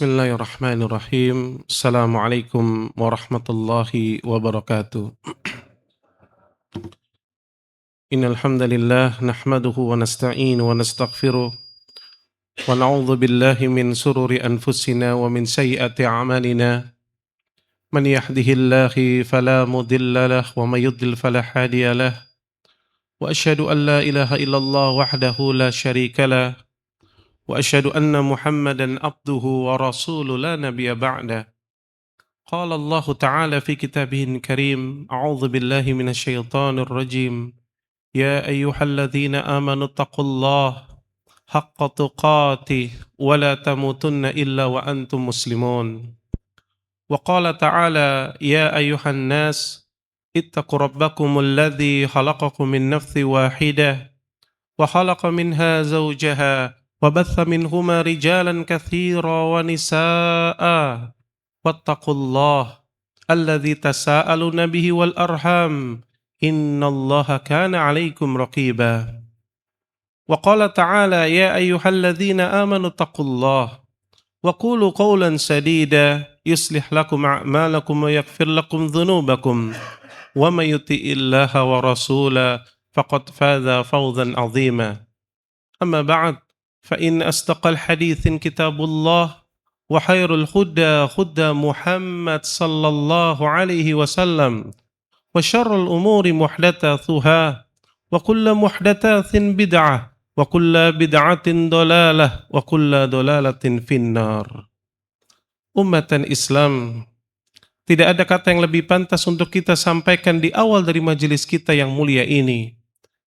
Bismillahirrahmanirrahim. Assalamualaikum warahmatullahi wabarakatuh. Innal hamdalillah nahmaduhu wa nasta'inu wa nastaghfiruh wa na'udzu billahi min sururi anfusina wa min sayyiati a'malina. Man yahdihillahu fala mudilla lahu wa may yudlil fala hadiya lahu. Wa asyhadu an la ilaha illallah wahdahu la syarika lahu wa asyhadu anna Muhammadan abduhu wa rasuluhu la nabiyya ba'da. قال الله تعالى في كتابه الكريم أعوذ بالله من الشيطان الرجيم يا أيها الذين آمنوا اتقوا الله حق تقاته ولا تموتن إلا وأنتم مسلمون وقال تعالى يا أيها الناس اتقوا ربكم الذي خلقكم من نفس واحدة وخلق منها زوجها وبث منهما رجالا كثيرا ونساء واتقوا الله الذي تساءلون به والأرحام إن الله كان عليكم رقيبا وقال تعالى يا أيها الذين آمنوا اتقوا الله وقولوا قولا سديدا يصلح لكم أعمالكم ويغفر لكم ذنوبكم ومن يطع الله ورسوله فقد فاز فوزا عظيما أما بعد فإن أصدق الحديث كتاب الله وخير الهدى هدى محمد صلى الله عليه وسلم وشر الأمور محدثاتها وكل محدثات بدعة وكل بدعة ضلالة وكل ضلالة في النار. Ummatan Islam, tidak ada kata yang lebih pantas untuk kita sampaikan di awal dari majelis kita yang mulia ini,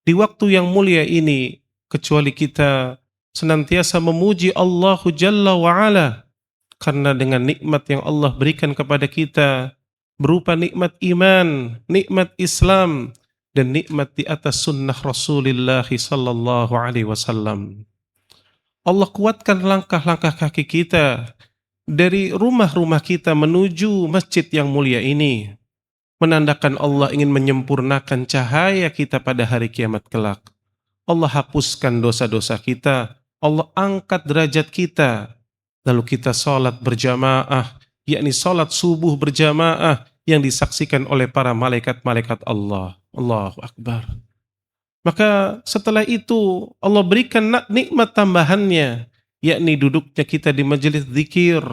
di waktu yang mulia ini, kecuali kita senantiasa memuji Allah Jalla wa'ala, karena dengan nikmat yang Allah berikan kepada kita berupa nikmat iman, nikmat Islam, dan nikmat di atas sunnah Rasulullah sallallahu alaihi wasallam. Allah kuatkan langkah-langkah kaki kita dari rumah-rumah kita menuju masjid yang mulia ini, menandakan Allah ingin menyempurnakan cahaya kita pada hari kiamat kelak. Allah hapuskan dosa-dosa kita, Allah angkat derajat kita. Lalu kita sholat berjamaah, yakni sholat subuh berjamaah yang disaksikan oleh para malaikat-malaikat Allah. Allahu Akbar. Maka setelah itu Allah berikan nikmat tambahannya, yakni duduknya kita di majelis zikir,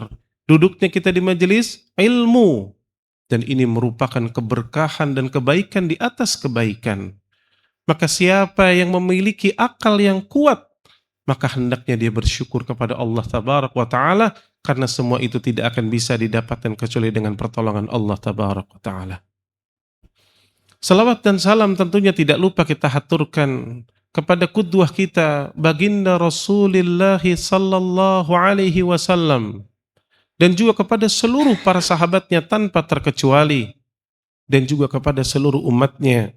duduknya kita di majelis ilmu. Dan ini merupakan keberkahan dan kebaikan di atas kebaikan. Maka siapa yang memiliki akal yang kuat, maka hendaknya dia bersyukur kepada Allah Tabarak wa Ta'ala, karena semua itu tidak akan bisa didapatkan kecuali dengan pertolongan Allah Tabarak wa Ta'ala. Salawat dan salam tentunya tidak lupa kita haturkan kepada qudwah kita, baginda Rasulullah sallallahu alaihi wasallam, dan juga kepada seluruh para sahabatnya tanpa terkecuali, dan juga kepada seluruh umatnya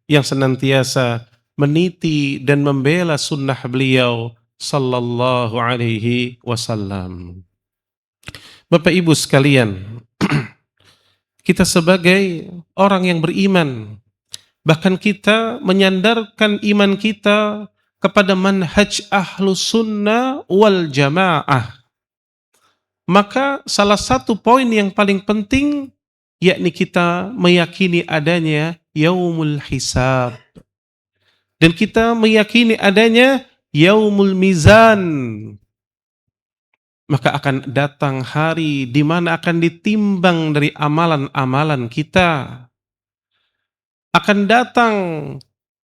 yang senantiasa meniti dan membela sunnah beliau sallallahu alaihi wasallam. Bapak Ibu sekalian, kita sebagai orang yang beriman, bahkan kita menyandarkan iman kita kepada manhaj ahlus sunnah wal jamaah. Maka salah satu poin yang paling penting, yakni kita meyakini adanya yaumul hisab. Dan kita meyakini adanya yaumul mizan. Maka akan datang hari di mana akan ditimbang dari amalan-amalan kita. Akan datang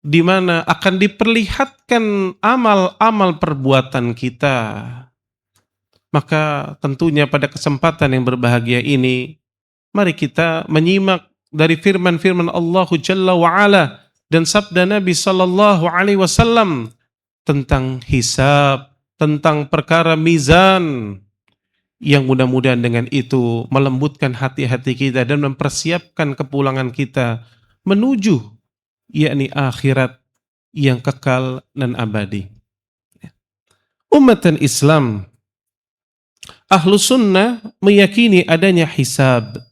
di mana akan diperlihatkan amal-amal perbuatan kita. Maka tentunya pada kesempatan yang berbahagia ini, mari kita menyimak dari firman-firman Allah Jalla wa'ala dan sabda Nabi sallallahu alaihi wasallam tentang hisab, tentang perkara mizan, yang mudah-mudahan dengan itu melembutkan hati-hati kita dan mempersiapkan kepulangan kita menuju yakni akhirat yang kekal dan abadi. Ummatan Islam, Ahlus Sunnah meyakini adanya hisab.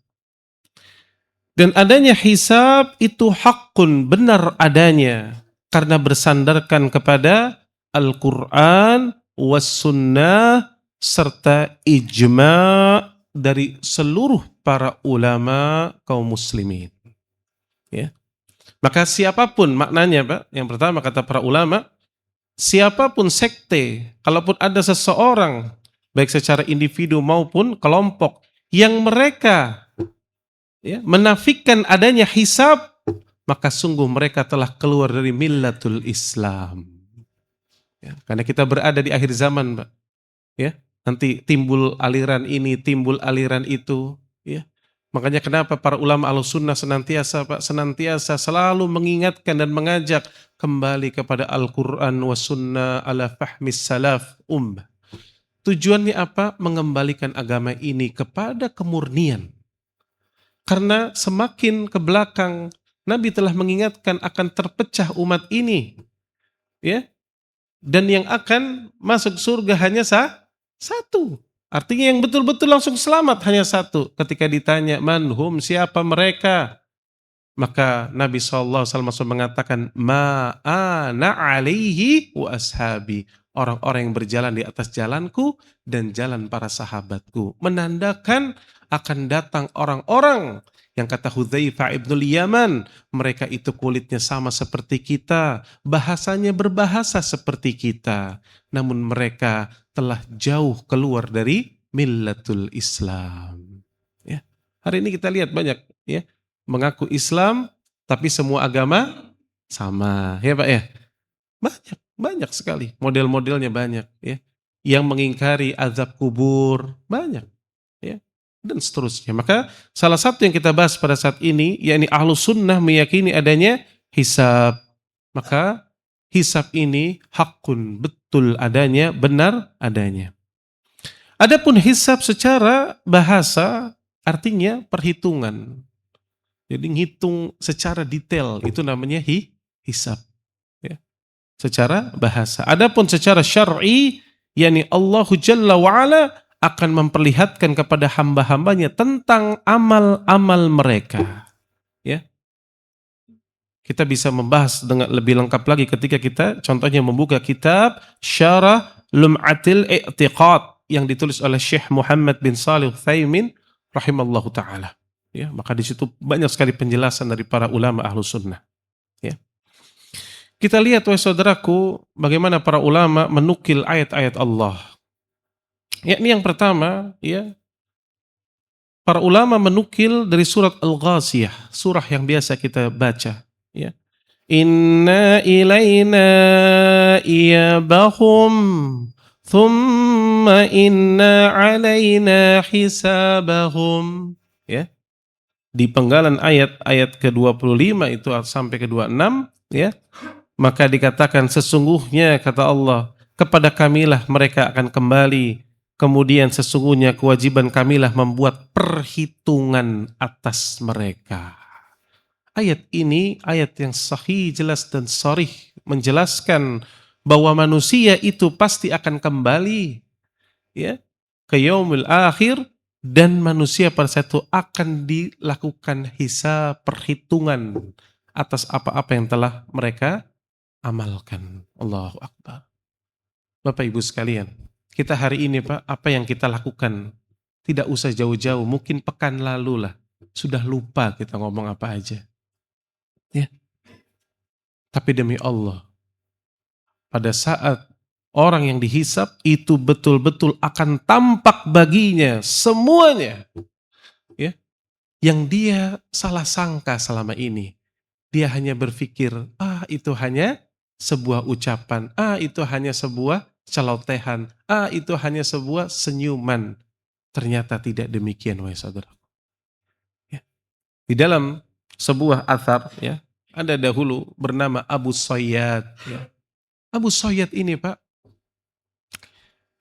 Dan adanya hisab itu hakun, benar adanya, karena bersandarkan kepada Al-Quran was sunnah serta ijma' dari seluruh para ulama kaum muslimin. Ya. Maka siapapun maknanya Pak, yang pertama kata para ulama, siapapun sekte, kalaupun ada seseorang, baik secara individu maupun kelompok, yang mereka menafikan adanya hisab, maka sungguh mereka telah keluar dari millatul Islam. Ya, karena kita berada di akhir zaman, Pak. Ya, nanti timbul aliran ini, timbul aliran itu. Ya. Makanya kenapa para ulama Ahlussunnah senantiasa, Pak, senantiasa selalu mengingatkan dan mengajak kembali kepada Al-Quran wa sunnah ala fahmis salaf ummah. Tujuannya apa? Mengembalikan agama ini kepada kemurnian. Karena semakin ke belakang, Nabi telah mengingatkan akan terpecah umat ini. Ya, dan yang akan masuk surga hanya satu. Artinya yang betul-betul langsung selamat hanya satu. Ketika ditanya, manhum, siapa mereka? Maka Nabi SAW mengatakan, ma'ana alaihi wa ashabi. Orang-orang yang berjalan di atas jalanku dan jalan para sahabatku. Menandakan akan datang orang-orang yang kata Hudzaifah ibnul Yaman, mereka itu kulitnya sama seperti kita, bahasanya berbahasa seperti kita. Namun mereka telah jauh keluar dari millatul Islam. Ya. Hari ini kita lihat banyak ya, mengaku Islam tapi semua agama sama, ya Pak ya. Banyak sekali, model-modelnya banyak ya. Yang mengingkari azab kubur banyak ya, dan seterusnya. Maka salah satu yang kita bahas pada saat ini yakni Ahlus Sunnah meyakini adanya hisab. Maka hisab ini hakun, betul adanya, benar adanya. Adapun hisab secara bahasa artinya perhitungan. Jadi ngitung secara detail itu namanya hisab. Ya. Secara bahasa. Adapun secara syar'i, yakni Allah Jalla wa'ala akan memperlihatkan kepada hamba-hambanya tentang amal-amal mereka. Ya. Kita bisa membahas dengan lebih lengkap lagi ketika kita contohnya membuka kitab Syarah Lum'atil I'tiqad yang ditulis oleh Syekh Muhammad bin Shalih Utsaimin rahimallahu taala. Ya, maka di situ banyak sekali penjelasan dari para ulama Ahlus Sunnah. Ya. Kita lihat wahai saudaraku bagaimana para ulama menukil ayat-ayat Allah. Yakni yang pertama, ya, para ulama menukil dari surat Al-Ghasiyah, surah yang biasa kita baca, ya. Inna ilayna iyabahum thumma inna alayna hisabahum. Ya. Di penggalan ayat ke-25 itu sampai ke-26 ya, maka dikatakan sesungguhnya kata Allah kepada kamilah mereka akan kembali, kemudian sesungguhnya kewajiban kamilah membuat perhitungan atas mereka. Ayat ini ayat yang sahih, jelas dan sharih menjelaskan bahwa manusia itu pasti akan kembali ya ke yaumil akhir. Dan manusia pada saat itu akan dilakukan hisab, perhitungan atas apa-apa yang telah mereka amalkan. Allahu Akbar. Bapak Ibu sekalian, kita hari ini Pak, apa yang kita lakukan tidak usah jauh-jauh, mungkin pekan lalu lah, sudah lupa kita ngomong apa aja. Ya. Tapi demi Allah, pada saat orang yang dihisab itu betul-betul akan tampak baginya semuanya. Ya, yang dia salah sangka selama ini. Dia hanya berpikir, itu hanya sebuah ucapan, itu hanya sebuah celotehan, itu hanya sebuah senyuman. Ternyata tidak demikian, wahai saudara. Ya. Di dalam sebuah athar, ya, ada dahulu bernama Abu Sayyad. Ya. Abu Sayyad ini Pak,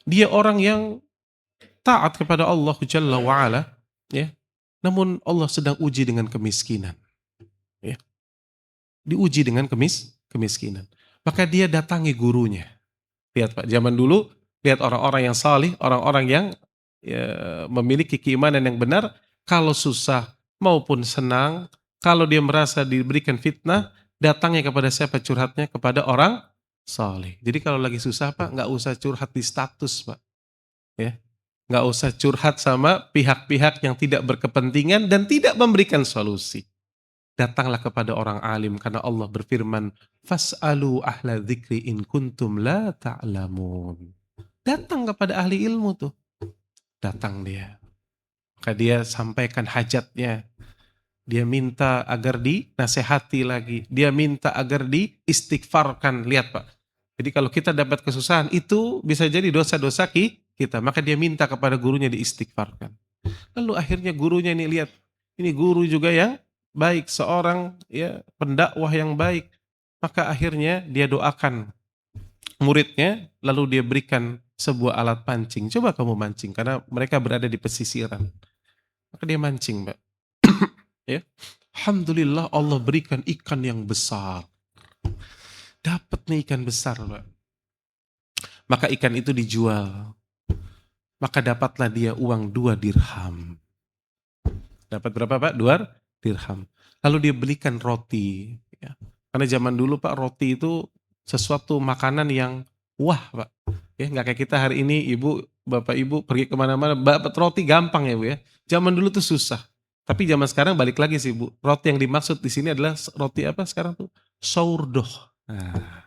dia orang yang taat kepada Allah Jalla wa'ala, ya. Namun Allah sedang uji dengan kemiskinan. Ya. Diuji dengan kemiskinan. Maka dia datangi gurunya. Lihat Pak, zaman dulu, lihat orang-orang yang salih, orang-orang yang ya, memiliki keimanan yang benar, kalau susah maupun senang, kalau dia merasa diberikan fitnah, datangnya kepada siapa curhatnya? Kepada orang salih. Jadi kalau lagi susah Pak, nggak usah curhat di status Pak. Ya, nggak usah curhat sama pihak-pihak yang tidak berkepentingan dan tidak memberikan solusi. Datanglah kepada orang alim karena Allah berfirman, "Fas'alu ahla dzikri in kuntum la ta'lamun." Datang kepada ahli ilmu tuh. Datang dia. Maka dia sampaikan hajatnya. Dia minta agar dinasehati lagi. Dia minta agar diistighfarkan. Lihat Pak. Jadi kalau kita dapat kesusahan itu bisa jadi dosa-dosa kita. Maka dia minta kepada gurunya diistighfarkan. Lalu akhirnya gurunya ini lihat. Ini guru juga yang baik. Seorang ya pendakwah yang baik. Maka akhirnya dia doakan muridnya. Lalu dia berikan sebuah alat pancing. Coba kamu mancing. Karena mereka berada di pesisiran. Maka dia mancing Mbak. Ya. Alhamdulillah Allah berikan ikan yang besar. Dapat nih ikan besar, Pak. Maka ikan itu dijual. Maka dapatlah dia uang 2 dirham. Dapat berapa Pak? 2 dirham. Lalu dia belikan roti. Ya. Karena zaman dulu Pak, roti itu sesuatu makanan yang wah Pak. Ya, nggak kayak kita hari ini ibu, bapak ibu pergi kemana-mana, dapat roti gampang ya Bu ya. Zaman dulu tuh susah. Tapi zaman sekarang balik lagi sih Bu. Roti yang dimaksud di sini adalah roti apa sekarang tuh? Sourdough. Nah,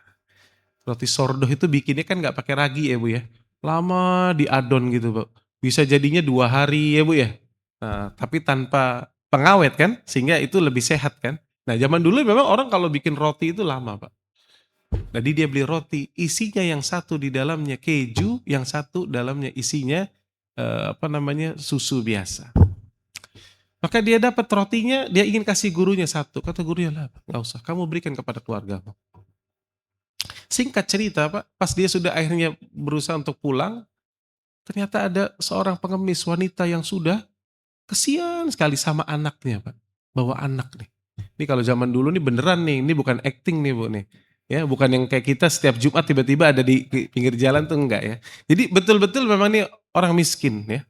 roti sourdough itu bikinnya kan nggak pakai ragi ya Bu ya. Lama diadon gitu Bu. Bisa jadinya 2 hari ya Bu ya. Nah, tapi tanpa pengawet kan, sehingga itu lebih sehat kan. Nah zaman dulu memang orang kalau bikin roti itu lama Pak. Jadi dia beli roti, isinya yang satu di dalamnya keju, yang satu dalamnya isinya susu biasa. Maka dia dapat rotinya, dia ingin kasih gurunya satu. Kata gurunya, lah nggak usah, kamu berikan kepada keluargamu. Singkat cerita Pak, pas dia sudah akhirnya berusaha untuk pulang, ternyata ada seorang pengemis wanita yang sudah kesian sekali sama anaknya Pak. Bawa anak nih. Ini kalau zaman dulu nih beneran nih, ini bukan acting nih Bu nih. Ya, bukan yang kayak kita setiap Jumat tiba-tiba ada di pinggir jalan tuh enggak ya. Jadi betul-betul memang nih orang miskin ya.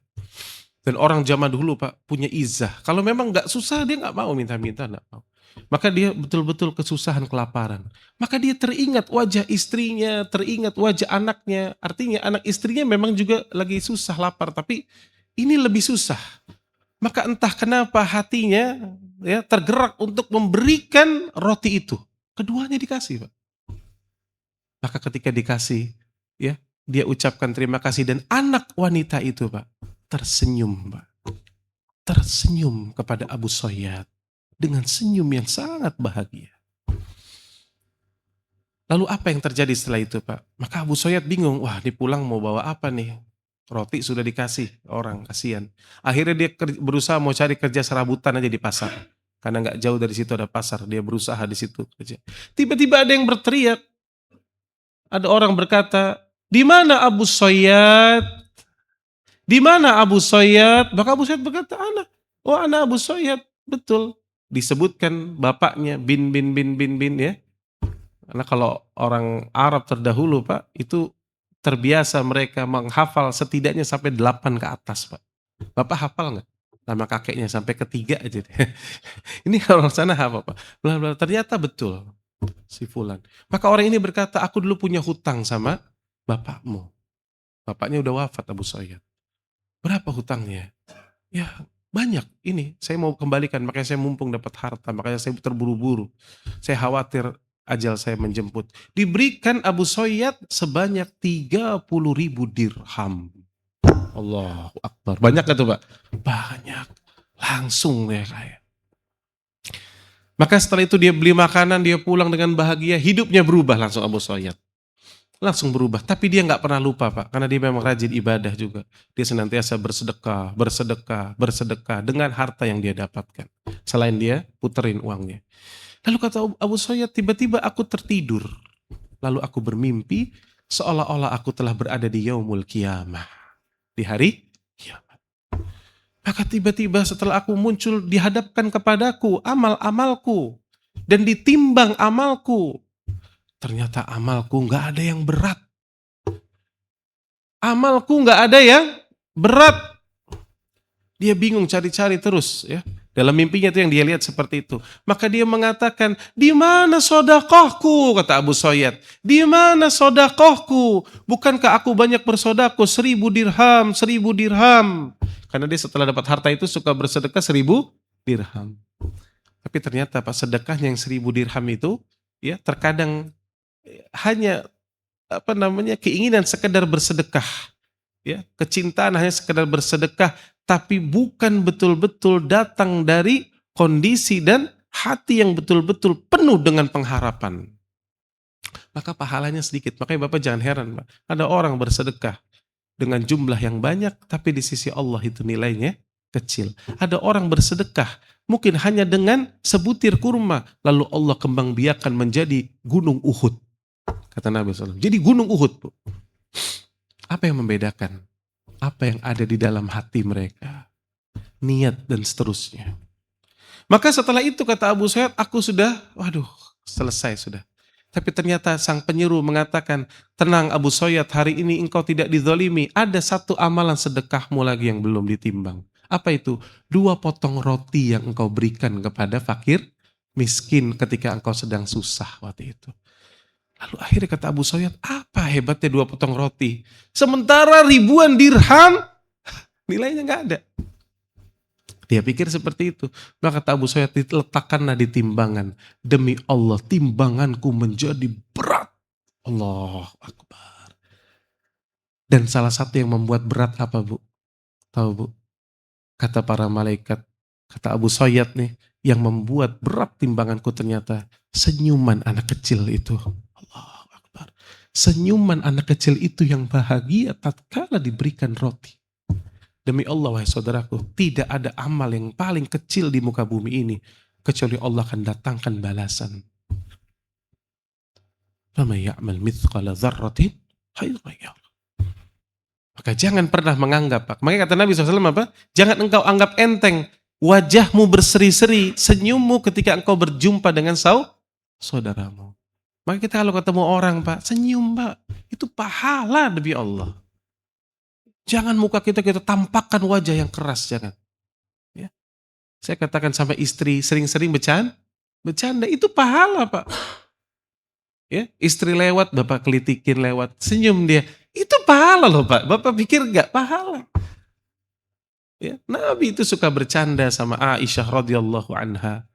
Dan orang zaman dulu Pak punya izah. Kalau memang nggak susah dia nggak mau minta-minta, nggak mau. Maka dia betul-betul kesusahan, kelaparan. Maka dia teringat wajah istrinya, teringat wajah anaknya. Artinya anak istrinya memang juga lagi susah, lapar. Tapi ini lebih susah. Maka entah kenapa hatinya ya tergerak untuk memberikan roti itu. Keduanya dikasih Pak. Maka ketika dikasih, ya dia ucapkan terima kasih dan anak wanita itu Pak tersenyum Pak. Tersenyum kepada Abu Soyad dengan senyum yang sangat bahagia. Lalu apa yang terjadi setelah itu Pak? Maka Abu Soyad bingung, wah ini pulang mau bawa apa nih? Roti sudah dikasih orang, kasihan. Akhirnya dia berusaha mau cari kerja serabutan aja di pasar. Karena nggak jauh dari situ ada pasar, dia berusaha di situ kerja. Tiba-tiba ada yang berteriak, ada orang berkata, di mana Abu Soyad? Di mana Abu Soyad? Maka Abu Soyad berkata, anak. Oh anak Abu Soyad. Betul. Disebutkan bapaknya bin ya. Karena kalau orang Arab terdahulu Pak, itu terbiasa mereka menghafal setidaknya sampai 8 ke atas Pak. Bapak hafal nggak? Nama kakeknya sampai ketiga aja. Ini orang sana hafal Pak. Ternyata betul si Fulan. Maka orang ini berkata, aku dulu punya hutang sama bapakmu. Bapaknya udah wafat Abu Soyad. Berapa hutangnya? Ya banyak ini. Saya mau kembalikan, makanya saya mumpung dapat harta. Makanya saya terburu-buru. Saya khawatir ajal saya menjemput. Diberikan Abu Soyad sebanyak 30.000 dirham. Allahu Akbar. Banyak gak tuh Pak? Banyak. Langsung ya kayak. Maka setelah itu dia beli makanan, dia pulang dengan bahagia. Hidupnya berubah langsung Abu Soyad. Langsung berubah. Tapi dia nggak pernah lupa Pak. Karena dia memang rajin ibadah juga. Dia senantiasa bersedekah, bersedekah, bersedekah dengan harta yang dia dapatkan. Selain dia puterin uangnya. Lalu kata Abu Soyad, tiba-tiba aku tertidur. Lalu aku bermimpi seolah-olah aku telah berada di yaumul qiyamah. Di hari kiamat. Maka tiba-tiba setelah aku muncul dihadapkan kepadaku amal-amalku. Dan ditimbang amalku. Ternyata amalku nggak ada yang berat. Amalku nggak ada yang berat. Dia bingung cari-cari terus ya. Dalam mimpinya itu yang dia lihat seperti itu. Maka dia mengatakan, di mana sodakohku? Kata Abu Sayyad. Di mana sodakohku? Bukankah aku banyak bersodakoh 1000 dirham, 1000 dirham. Karena dia setelah dapat harta itu suka bersedekah 1000 dirham. Tapi ternyata Pak, sedekahnya yang 1000 dirham itu ya terkadang hanya keinginan sekedar bersedekah. Ya, kecintaan hanya sekedar bersedekah, tapi bukan betul-betul datang dari kondisi dan hati yang betul-betul penuh dengan pengharapan. Maka pahalanya sedikit. Makanya Bapak jangan heran, Pak. Ada orang bersedekah dengan jumlah yang banyak, tapi di sisi Allah itu nilainya kecil. Ada orang bersedekah mungkin hanya dengan sebutir kurma, lalu Allah kembang biakan menjadi gunung Uhud. Kata Nabi SAW. Jadi gunung Uhud, Bu. Apa yang membedakan? Apa yang ada di dalam hati mereka? Niat dan seterusnya. Maka setelah itu kata Abu Sayyad, aku sudah, selesai sudah. Tapi ternyata sang penyeru mengatakan, tenang Abu Sayyad, hari ini engkau tidak dizalimi. Ada satu amalan sedekahmu lagi yang belum ditimbang. Apa itu? 2 potong roti yang engkau berikan kepada fakir, miskin ketika engkau sedang susah waktu itu. Lalu akhirnya kata Abu Sayyad, apa hebatnya 2 potong roti? Sementara ribuan dirham, nilainya gak ada. Dia pikir seperti itu. Maka kata Abu Sayyad, letakkanlah di timbangan. Demi Allah, timbanganku menjadi berat. Allahu Akbar. Dan salah satu yang membuat berat apa, Bu? Tahu, Bu? Kata para malaikat, kata Abu Sayyad nih, yang membuat berat timbanganku ternyata senyuman anak kecil itu. Allahu Akbar. Senyuman anak kecil itu yang bahagia tatkala diberikan roti. Demi Allah, wahai saudaraku, tidak ada amal yang paling kecil di muka bumi ini kecuali Allah akan datangkan balasan. Faman ya'mal mithqala dzarratin khairan yarah. Maka jangan pernah menganggap, Pak. Makanya kata Nabi SAW apa? Jangan engkau anggap enteng wajahmu berseri-seri, senyummu ketika engkau berjumpa dengan saudaramu. Maka kita kalau ketemu orang, Pak, senyum, Pak. Itu pahala demi Allah. Jangan muka kita tampakkan wajah yang keras, jangan. Ya. Saya katakan sampai istri sering-sering bercanda, itu pahala, Pak. Ya, istri lewat, Bapak kelitikin lewat, senyum dia. Itu pahala loh, Pak. Bapak pikir enggak pahala. Ya, Nabi itu suka bercanda sama Aisyah radhiyallahu anha.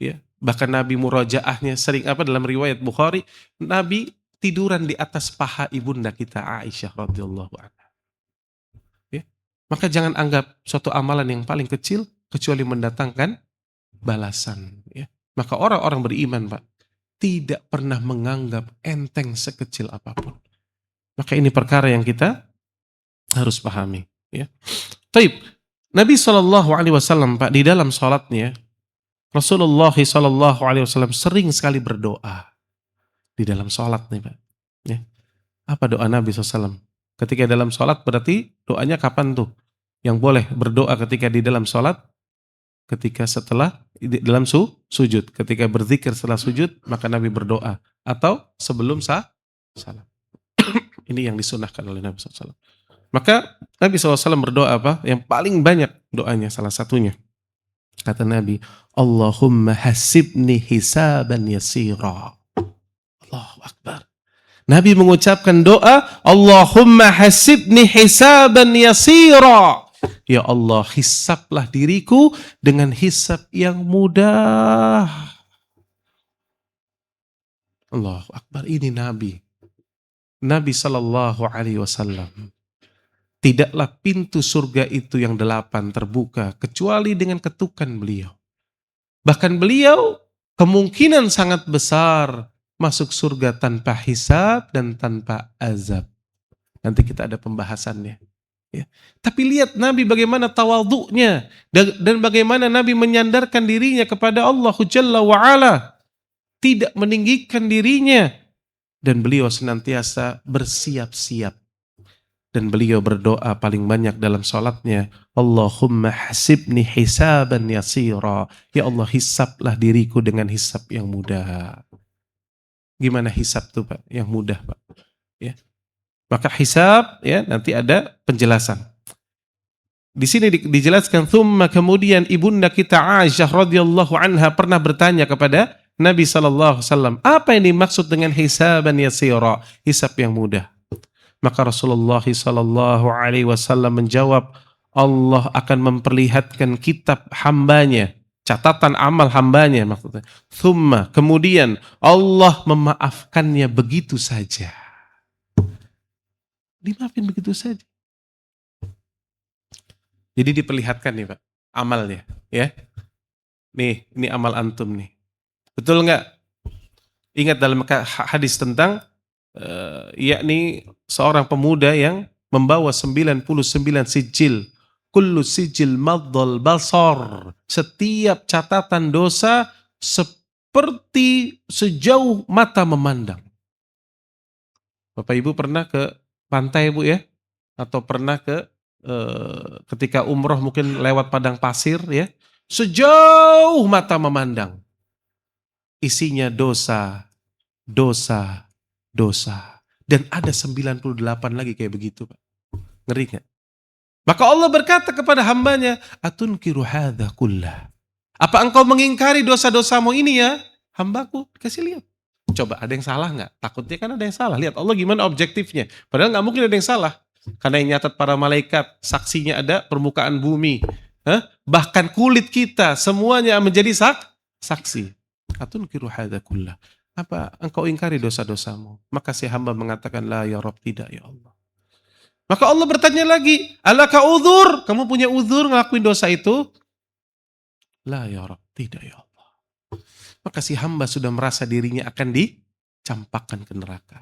Ya, bahkan Nabi murojaahnya sering dalam riwayat Bukhari, Nabi tiduran di atas paha ibunda kita Aisyah radhiyallahu anha. Maka jangan anggap suatu amalan yang paling kecil kecuali mendatangkan balasan. Ya. Maka orang-orang beriman, Pak, tidak pernah menganggap enteng sekecil apapun. Maka ini perkara yang kita harus pahami. Ya. Taib, Nabi SAW, Pak, di dalam sholatnya, Rasulullah SAW sering sekali berdoa di dalam sholat nih, Pak. Ya. Apa doa Nabi SAW? Ketika dalam sholat berarti doanya kapan tuh? Yang boleh berdoa ketika di dalam sholat? Ketika setelah dalam sujud. Ketika berzikir setelah sujud, maka Nabi berdoa. Atau sebelum salam. Ini yang disunahkan oleh Nabi SAW. Maka Nabi SAW berdoa apa? Yang paling banyak doanya salah satunya. Kata Nabi, Allahumma hasibni hisaban yasira. Allahu Akbar. Nabi mengucapkan doa, Allahumma hasibni hisaban yasira. Ya Allah, hisablah diriku dengan hisab yang mudah. Allahu Akbar, ini Nabi. Nabi SAW. Tidaklah pintu surga itu yang 8 terbuka kecuali dengan ketukan beliau. Bahkan beliau kemungkinan sangat besar masuk surga tanpa hisab dan tanpa azab. Nanti kita ada pembahasannya. Ya. Tapi lihat Nabi bagaimana tawadhu'nya dan bagaimana Nabi menyandarkan dirinya kepada Allah Jalla wa'ala. Tidak meninggikan dirinya. Dan beliau senantiasa bersiap-siap. Dan beliau berdoa paling banyak dalam sholatnya. Allahumma hasibni hisaban yasira. Ya Allah, hisablah diriku dengan hisab yang mudah. Gimana hisab tuh, Pak? Yang mudah, Pak. Ya. Maka hisab, ya, nanti ada penjelasan. Di sini dijelaskan, thumma, kemudian ibunda kita Aisyah radhiyallahu anha pernah bertanya kepada Nabi sallallahu alaihi wasallam, apa yang dimaksud dengan hisaban yasira, hisab yang mudah? Maka Rasulullah sallallahu alaihi wasallam menjawab, Allah akan memperlihatkan kitab hambanya, catatan amal hambanya maksudnya. Thumma, kemudian Allah memaafkannya begitu saja. Dimaafin begitu saja. Jadi diperlihatkan nih Pak, amalnya, ya. Nih, ini amal antum nih. Betul nggak? Ingat dalam hadis tentang yakni seorang pemuda yang membawa 99 sijil. Kullu sijil maddal basar. Setiap catatan dosa seperti sejauh mata memandang. Bapak Ibu pernah ke pantai Bu ya? Atau pernah ke ketika umroh mungkin lewat padang pasir ya? Sejauh mata memandang. Isinya dosa, dosa, dosa. Dan ada 98 lagi kayak begitu Pak. Ngeri gak? Maka Allah berkata kepada hambanya, atunkiru hadha kullah. Apa engkau mengingkari dosa-dosamu ini ya? Hambaku, kasih lihat. Coba ada yang salah nggak? Takutnya kan ada yang salah. Lihat Allah gimana objektifnya. Padahal nggak mungkin ada yang salah. Karena yang nyatat para malaikat, saksinya ada permukaan bumi. Bahkan kulit kita, semuanya menjadi saksi. Atunkiru hadha kullah. Apa engkau ingkari dosa-dosamu? Maka si hamba mengatakan, la ya Rabb, tidak ya Allah. Maka Allah bertanya lagi, alaka uzur? Kamu punya uzur ngelakuin dosa itu? La ya Rabb, tidak ya Allah. Maka si hamba sudah merasa dirinya akan dicampakkan ke neraka.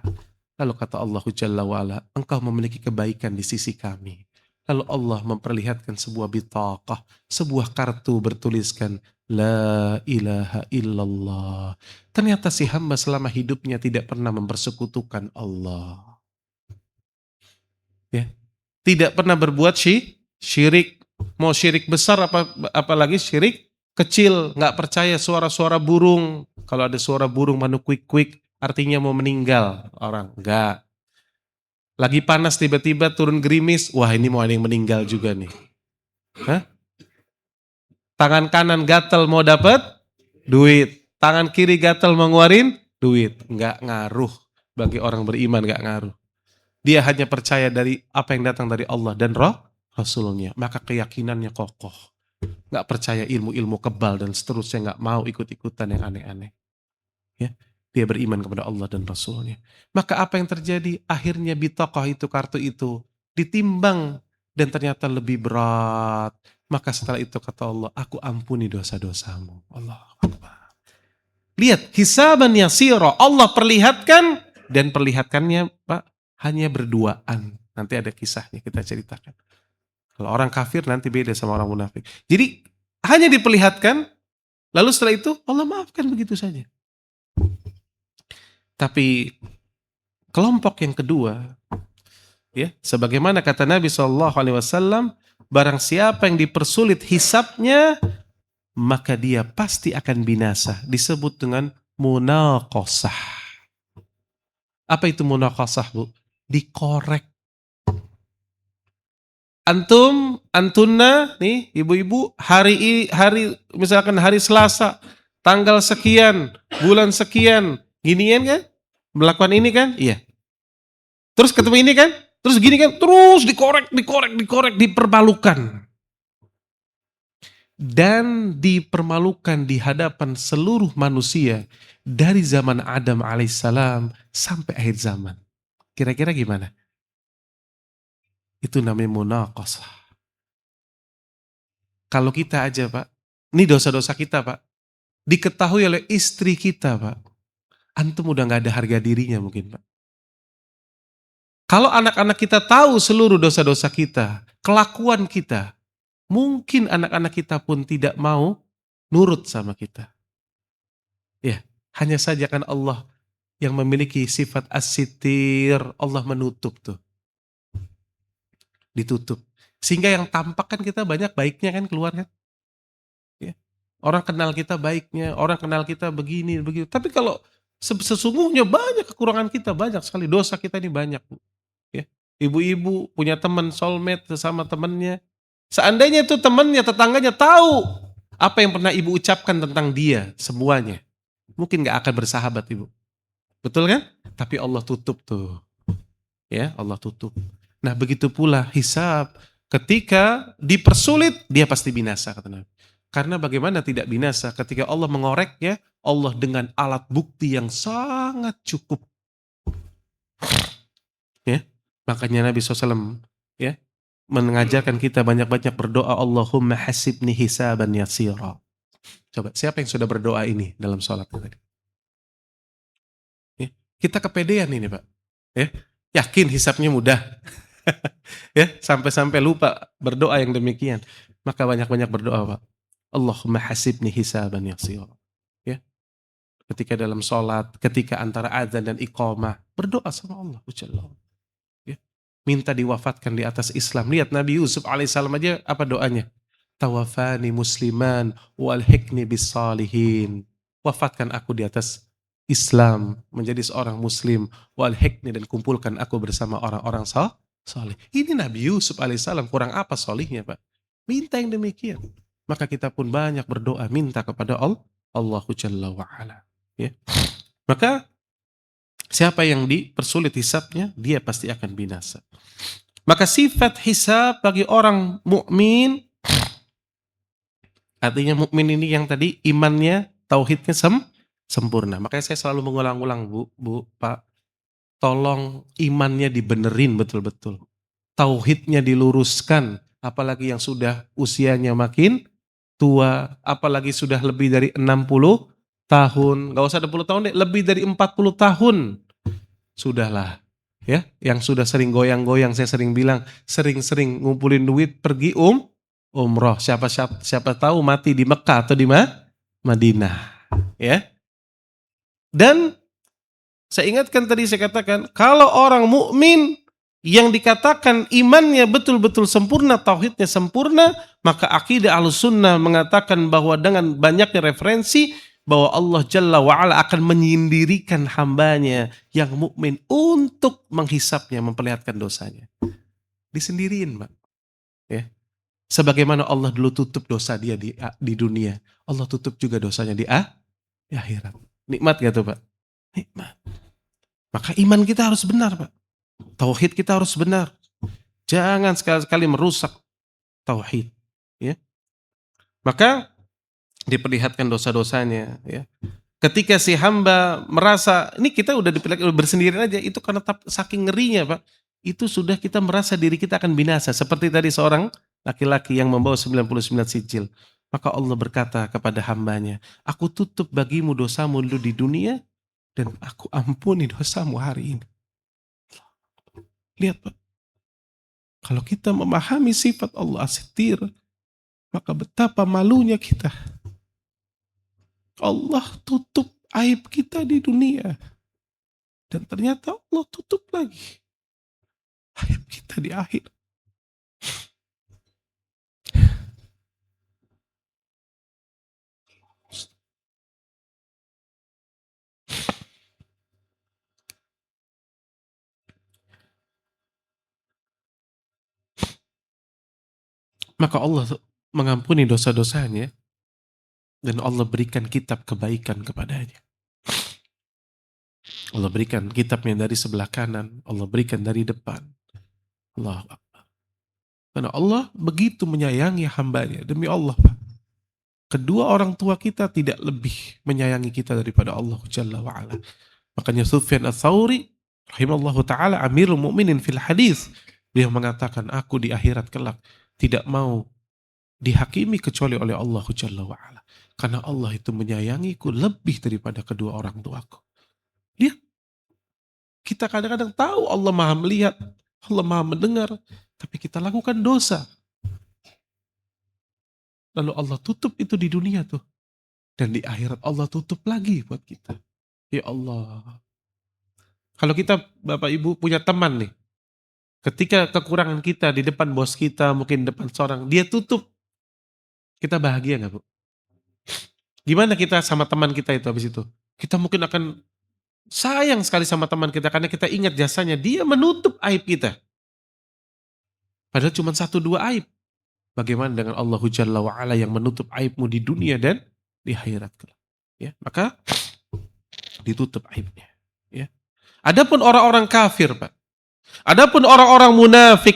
Lalu kata Allah Jalla wa'ala, engkau memiliki kebaikan di sisi kami. Lalu Allah memperlihatkan sebuah bitaqah, sebuah kartu bertuliskan, La ilaha illallah. Ternyata si hamba selama hidupnya tidak pernah mempersekutukan Allah. Ya. Tidak pernah berbuat syirik. Mau syirik besar apalagi syirik kecil. Nggak percaya suara-suara burung. Kalau ada suara burung manu kuik-kuik artinya mau meninggal orang. Enggak. Lagi panas tiba-tiba turun gerimis. Wah ini mau ada yang meninggal juga nih. Hah? Tangan kanan gatel mau dapat duit. Tangan kiri gatel mau ngeluarin duit. Enggak ngaruh. Bagi orang beriman enggak ngaruh. Dia hanya percaya dari apa yang datang dari Allah dan Rasulnya. Maka keyakinannya kokoh. Nggak percaya ilmu-ilmu kebal dan seterusnya. Nggak mau ikut-ikutan yang aneh-aneh. Ya, dia beriman kepada Allah dan Rasulnya. Maka apa yang terjadi? Akhirnya bitaqah itu, kartu itu ditimbang. Dan ternyata lebih berat. Maka setelah itu kata Allah, aku ampuni dosa-dosamu. Allah Akbar. Lihat, hisaban yasira. Allah perlihatkan. Dan perlihatkannya Pak, hanya berduaan. Nanti ada kisahnya kita ceritakan. Kalau orang kafir nanti beda sama orang munafik. Jadi hanya diperlihatkan, lalu setelah itu Allah maafkan begitu saja. Tapi kelompok yang kedua, ya, sebagaimana kata Nabi SAW, barang siapa yang dipersulit hisabnya, maka dia pasti akan binasa. Disebut dengan munaqasah. Apa itu munaqasah Bu? Dikorek. Antunna nih ibu-ibu hari misalkan hari Selasa tanggal sekian bulan sekian ginian kan melakukan ini kan iya terus ketemu ini kan terus gini kan terus dikorek dipermalukan dan dipermalukan di hadapan seluruh manusia dari zaman Adam alaihissalam sampai akhir zaman. Kira-kira gimana? Itu namanya munaqasah. Kalau kita aja Pak, ini dosa-dosa kita Pak, diketahui oleh istri kita Pak, antum udah gak ada harga dirinya mungkin Pak. Kalau anak-anak kita tahu seluruh dosa-dosa kita, kelakuan kita, mungkin anak-anak kita pun tidak mau nurut sama kita. Ya, hanya saja kan Allah yang memiliki sifat as-sitir, Allah menutup tuh. Ditutup. Sehingga yang tampak kan kita banyak baiknya kan keluar kan. Ya. Orang kenal kita baiknya, orang kenal kita begini, begitu. Tapi kalau sesungguhnya banyak kekurangan kita, banyak sekali dosa kita ini banyak. Bu. Ya. Ibu-ibu punya teman soulmate sesama temannya, Seandainya itu temannya, tetangganya tahu apa yang pernah ibu ucapkan tentang dia, semuanya. Mungkin gak akan bersahabat ibu. Betul kan? Tapi Allah tutup tuh. Ya, Allah tutup. Nah begitu pula hisab. Ketika dipersulit, dia pasti binasa, kata Nabi. Karena bagaimana tidak binasa ketika Allah mengoreknya, Allah dengan alat bukti yang sangat cukup. Ya, makanya Nabi SAW ya mengajarkan kita banyak-banyak berdoa, Allahumma hasibni hisaban yasira. Coba, siapa yang sudah berdoa ini dalam sholat tadi? Ya, kita kepedean ini Pak. Ya, yakin hisabnya mudah. Ya, sampai-sampai lupa berdoa yang demikian. Maka banyak-banyak berdoa Pak. Allahumma hasibni hisaban yasira. Ya, ketika dalam sholat, ketika antara azan dan iqamah, berdoa sama Allah. Ya, minta diwafatkan di atas Islam. Lihat Nabi Yusuf alaihissalam aja apa doanya? Tawafani musliman walhikni bis salihin. Wafatkan aku di atas Islam, menjadi seorang muslim, walhikni, dan kumpulkan aku bersama orang-orang saleh. Ini Nabi Yusuf alaihissalam, kurang apa solihnya Pak? Minta yang demikian. Maka kita pun banyak berdoa, minta kepada Allahu Jalla wa'ala. Ya. Maka siapa yang dipersulit hisabnya, dia pasti akan binasa. Maka sifat hisab bagi orang mukmin, artinya mukmin ini yang tadi imannya, tauhidnya sempurna. Makanya saya selalu mengulang-ulang, Bu, Pak, tolong imannya dibenerin betul-betul. Tauhidnya diluruskan, apalagi yang sudah usianya makin tua, apalagi sudah lebih dari 60 tahun, gak usah 20 tahun deh, lebih dari 40 tahun. Sudahlah. Ya, yang sudah sering goyang-goyang, saya sering bilang, sering-sering ngumpulin duit pergi umroh. Siapa tahu mati di Mekah atau di Madinah. Ya. Dan saya ingatkan tadi, saya katakan, kalau orang mukmin yang dikatakan imannya betul-betul sempurna, tauhidnya sempurna, maka akidah Ahlussunnah mengatakan bahwa dengan banyaknya referensi bahwa Allah Jalla wa'ala akan menyendirikan hambanya yang mukmin untuk menghisapnya, memperlihatkan dosanya. Disendiriin, Pak. Ya. Sebagaimana Allah dulu tutup dosa dia di dunia, Allah tutup juga dosanya di akhirat. Nikmat gak tuh Pak? Nikmat. Maka iman kita harus benar Pak. Tauhid kita harus benar. Jangan sekali-kali merusak tauhid. Ya. Maka diperlihatkan dosa-dosanya. Ya. Ketika si hamba merasa, ini kita udah diperlihatkan bersendirian aja, itu karena saking ngerinya Pak. Itu sudah kita merasa diri kita akan binasa. Seperti tadi seorang laki-laki yang membawa 99 sijil. Maka Allah berkata kepada hambanya, aku tutup bagimu dosamu dulu di dunia, dan aku ampuni dosamu hari ini. Lihat Pak, kalau kita memahami sifat Allah as-Sittir, maka betapa malunya kita. Allah tutup aib kita di dunia, dan ternyata Allah tutup lagi aib kita di akhir. Maka Allah mengampuni dosa-dosanya, dan Allah berikan kitab kebaikan kepadanya. Allah berikan kitabnya dari sebelah kanan, Allah berikan dari depan. Allah Akbar. Karena Allah begitu menyayangi hambanya. Demi Allah Pak, kedua orang tua kita tidak lebih menyayangi kita daripada Allah Jalla wa'ala. Makanya Sufyan Ats-Tsauri rahimallahu ta'ala amirul mu'minin fil hadis, dia mengatakan, aku di akhirat kelak tidak mau dihakimi kecuali oleh Allah Jalla wa'ala. Karena Allah itu menyayangiku lebih daripada kedua orang tuaku. Lihat, kita kadang-kadang tahu Allah maha melihat, Allah maha mendengar, tapi kita lakukan dosa. Lalu Allah tutup itu di dunia tuh. Dan di akhirat Allah tutup lagi buat kita. Ya Allah. Kalau kita Bapak Ibu punya teman nih, ketika kekurangan kita di depan bos kita, mungkin depan seorang, dia tutup. Kita bahagia gak Bu? Gimana kita sama teman kita itu habis itu? Kita mungkin akan sayang sekali sama teman kita karena kita ingat jasanya. Dia menutup aib kita. Padahal cuma 1-2 aib. Bagaimana dengan Allah Jalla wa'ala yang menutup aibmu di dunia dan di akhirat kelak. Ya, maka ditutup aibnya. Ya. Adapun orang-orang kafir, Pak. Adapun orang-orang munafik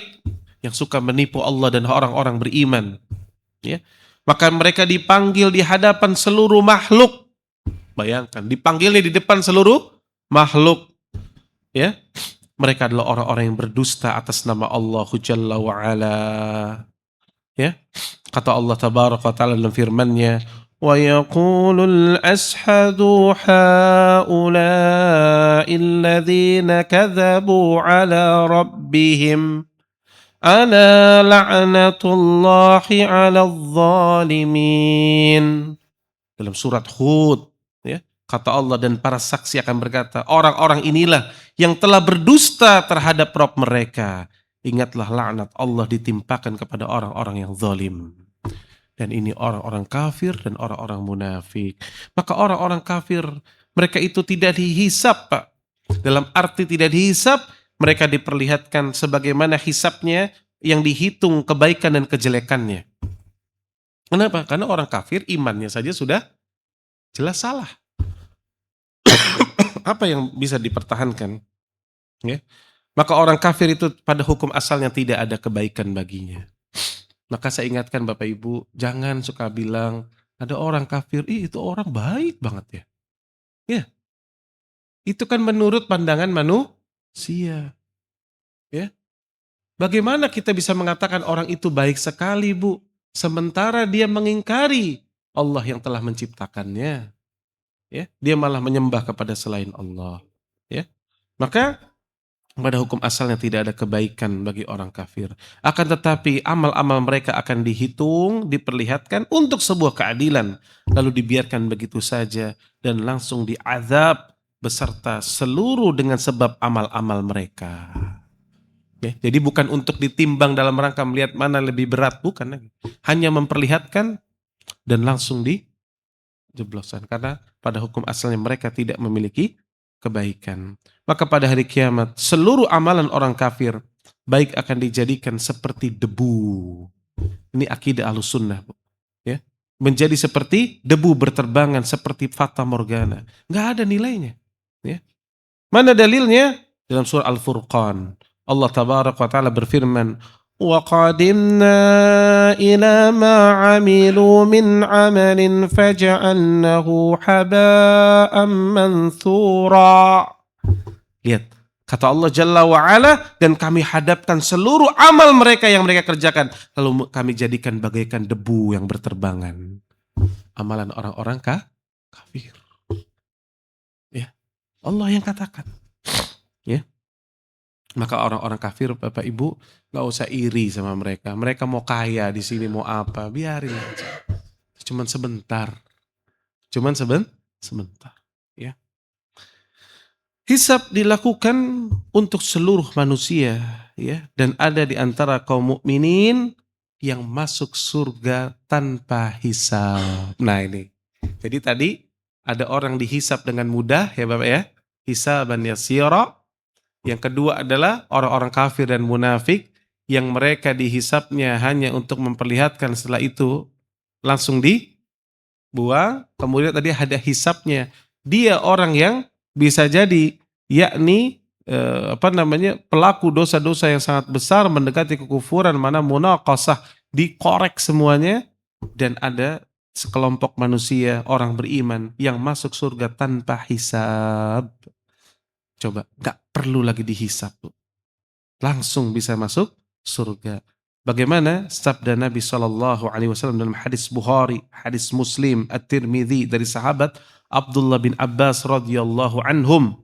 yang suka menipu Allah dan orang-orang beriman, ya, maka mereka dipanggil di hadapan seluruh makhluk. Bayangkan, dipanggilnya di depan seluruh makhluk. Ya, mereka adalah orang-orang yang berdusta atas nama Allah Jalla wa'ala. Ya, kata Allah Tabaraka wa Ta'ala dalam firman-Nya, wa yaqulul ashhadu haula'i alladhina kadzabu ala rabbihim ala la'natullahi 'alal zalimin. Dalam surat Hud, ya, kata Allah, dan para saksi akan berkata, orang-orang inilah yang telah berdusta terhadap Rabb mereka. Ingatlah laknat Allah ditimpakan kepada orang-orang yang zalim. Dan ini orang-orang kafir dan orang-orang munafik. Maka orang-orang kafir, mereka itu tidak dihisap, Pak. Dalam arti tidak dihisap, mereka diperlihatkan sebagaimana hisapnya yang dihitung kebaikan dan kejelekannya. Kenapa? Karena orang kafir imannya saja sudah jelas salah. Apa yang bisa dipertahankan? Ya. Maka orang kafir itu pada hukum asalnya tidak ada kebaikan baginya. Maka saya ingatkan Bapak Ibu, jangan suka bilang ada orang kafir, itu orang baik banget ya. Ya, itu kan menurut pandangan manusia. Ya, bagaimana kita bisa mengatakan orang itu baik sekali, Bu, sementara dia mengingkari Allah yang telah menciptakannya. Ya, dia malah menyembah kepada selain Allah. Ya, maka pada hukum asalnya tidak ada kebaikan bagi orang kafir. Akan tetapi amal-amal mereka akan dihitung, diperlihatkan untuk sebuah keadilan. Lalu dibiarkan begitu saja dan langsung diazab beserta seluruh dengan sebab amal-amal mereka. Ya, jadi bukan untuk ditimbang dalam rangka melihat mana lebih berat, bukan lagi. Hanya memperlihatkan dan langsung dijebloskan. Karena pada hukum asalnya mereka tidak memiliki kebaikan. Maka pada hari kiamat seluruh amalan orang kafir baik akan dijadikan seperti debu. Ini akidah Ahlussunnah, ya. Menjadi seperti debu berterbangan, seperti fata morgana. Nggak ada nilainya. Ya. Mana dalilnya? Dalam surah Al-Furqan. Allah Tabaraka wa Ta'ala berfirman, وَقَدِمْنَا إِلَى مَا عَمِلُوا مِنْ عَمَلٍ فَجَعَلْنَهُ حَبَاءً مَنْثُورًا. Lihat, kata Allah Jalla wa'ala, dan kami hadapkan seluruh amal mereka yang mereka kerjakan, lalu kami jadikan bagaikan debu yang berterbangan. Amalan orang-orang kafir. Ya, Allah yang katakan. Ya. Maka orang-orang kafir, Bapak Ibu, gak usah iri sama mereka. Mereka mau kaya di sini, mau apa, biarin aja. Cuman sebentar. Sebentar. Ya. Hisab dilakukan untuk seluruh manusia, ya, dan ada di antara kaum mukminin yang masuk surga tanpa hisab. Nah ini. Jadi tadi ada orang dihisab dengan mudah, ya Bapak ya. Hisaban yasira. Yang kedua adalah orang-orang kafir dan munafik yang mereka dihisapnya hanya untuk memperlihatkan, setelah itu langsung dibuang. Kemudian tadi ada hisapnya. Dia orang yang bisa jadi yakni pelaku dosa-dosa yang sangat besar mendekati kekufuran, mana munaqasah, dikorek semuanya, dan ada sekelompok manusia orang beriman yang masuk surga tanpa hisab. Coba, gak perlu lagi dihisab, langsung bisa masuk surga. Bagaimana sabda Nabi SAW dalam hadis Bukhari, hadis Muslim, At-Tirmidzi dari sahabat Abdullah bin Abbas radhiyallahu anhum,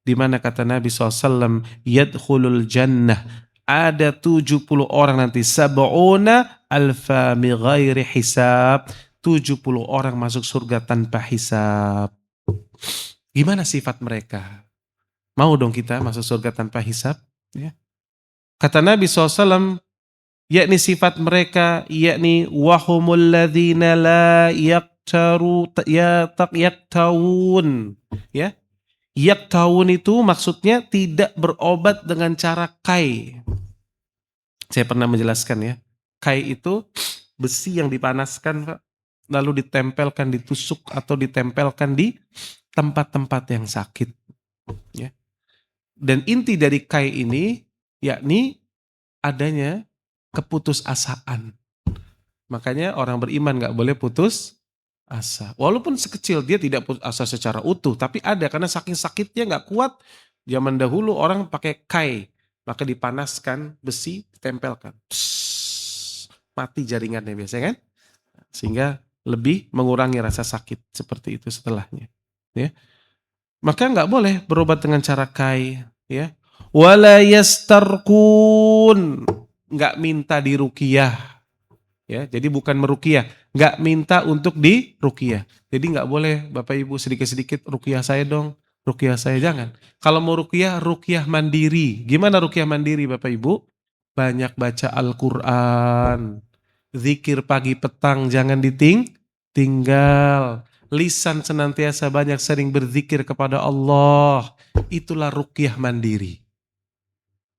di mana kata Nabi SAW, yadkhulul jannah, ada 70 orang nanti, sab'una alfa mi ghairi hisab, 70 orang masuk surga tanpa hisab. Gimana sifat mereka? Mau dong kita masuk surga tanpa hisab? Ya. Kata Nabi SAW, yakni sifat mereka, yakni wahumul ladzina la yaktawun. Ya. Yaktawun itu maksudnya tidak berobat dengan cara kai. Saya pernah menjelaskan ya. Kai itu besi yang dipanaskan, Pak, lalu ditempelkan, ditusuk atau ditempelkan di tempat-tempat yang sakit, ya. Dan inti dari kai ini yakni adanya keputusasaan. Makanya orang beriman nggak boleh putus asa. Walaupun sekecil dia tidak putus asa secara utuh, tapi ada karena saking sakitnya nggak kuat. Zaman dahulu orang pakai kai, maka dipanaskan besi, ditempelkan. Psss, mati jaringannya biasanya kan? Sehingga lebih mengurangi rasa sakit seperti itu setelahnya. Ya. Maka nggak boleh berobat dengan cara kai. Ya. Wala yastarkun, nggak minta diruqyah. Ya, jadi bukan meruqyah, nggak minta untuk diruqyah. Jadi nggak boleh Bapak Ibu sedikit-sedikit ruqyah saya dong, ruqyah saya jangan. Kalau mau ruqyah, ruqyah mandiri. Gimana ruqyah mandiri Bapak Ibu? Banyak baca Al-Qur'an, zikir pagi petang jangan tinggal. Lisan senantiasa banyak sering berzikir kepada Allah. Itulah ruqyah mandiri.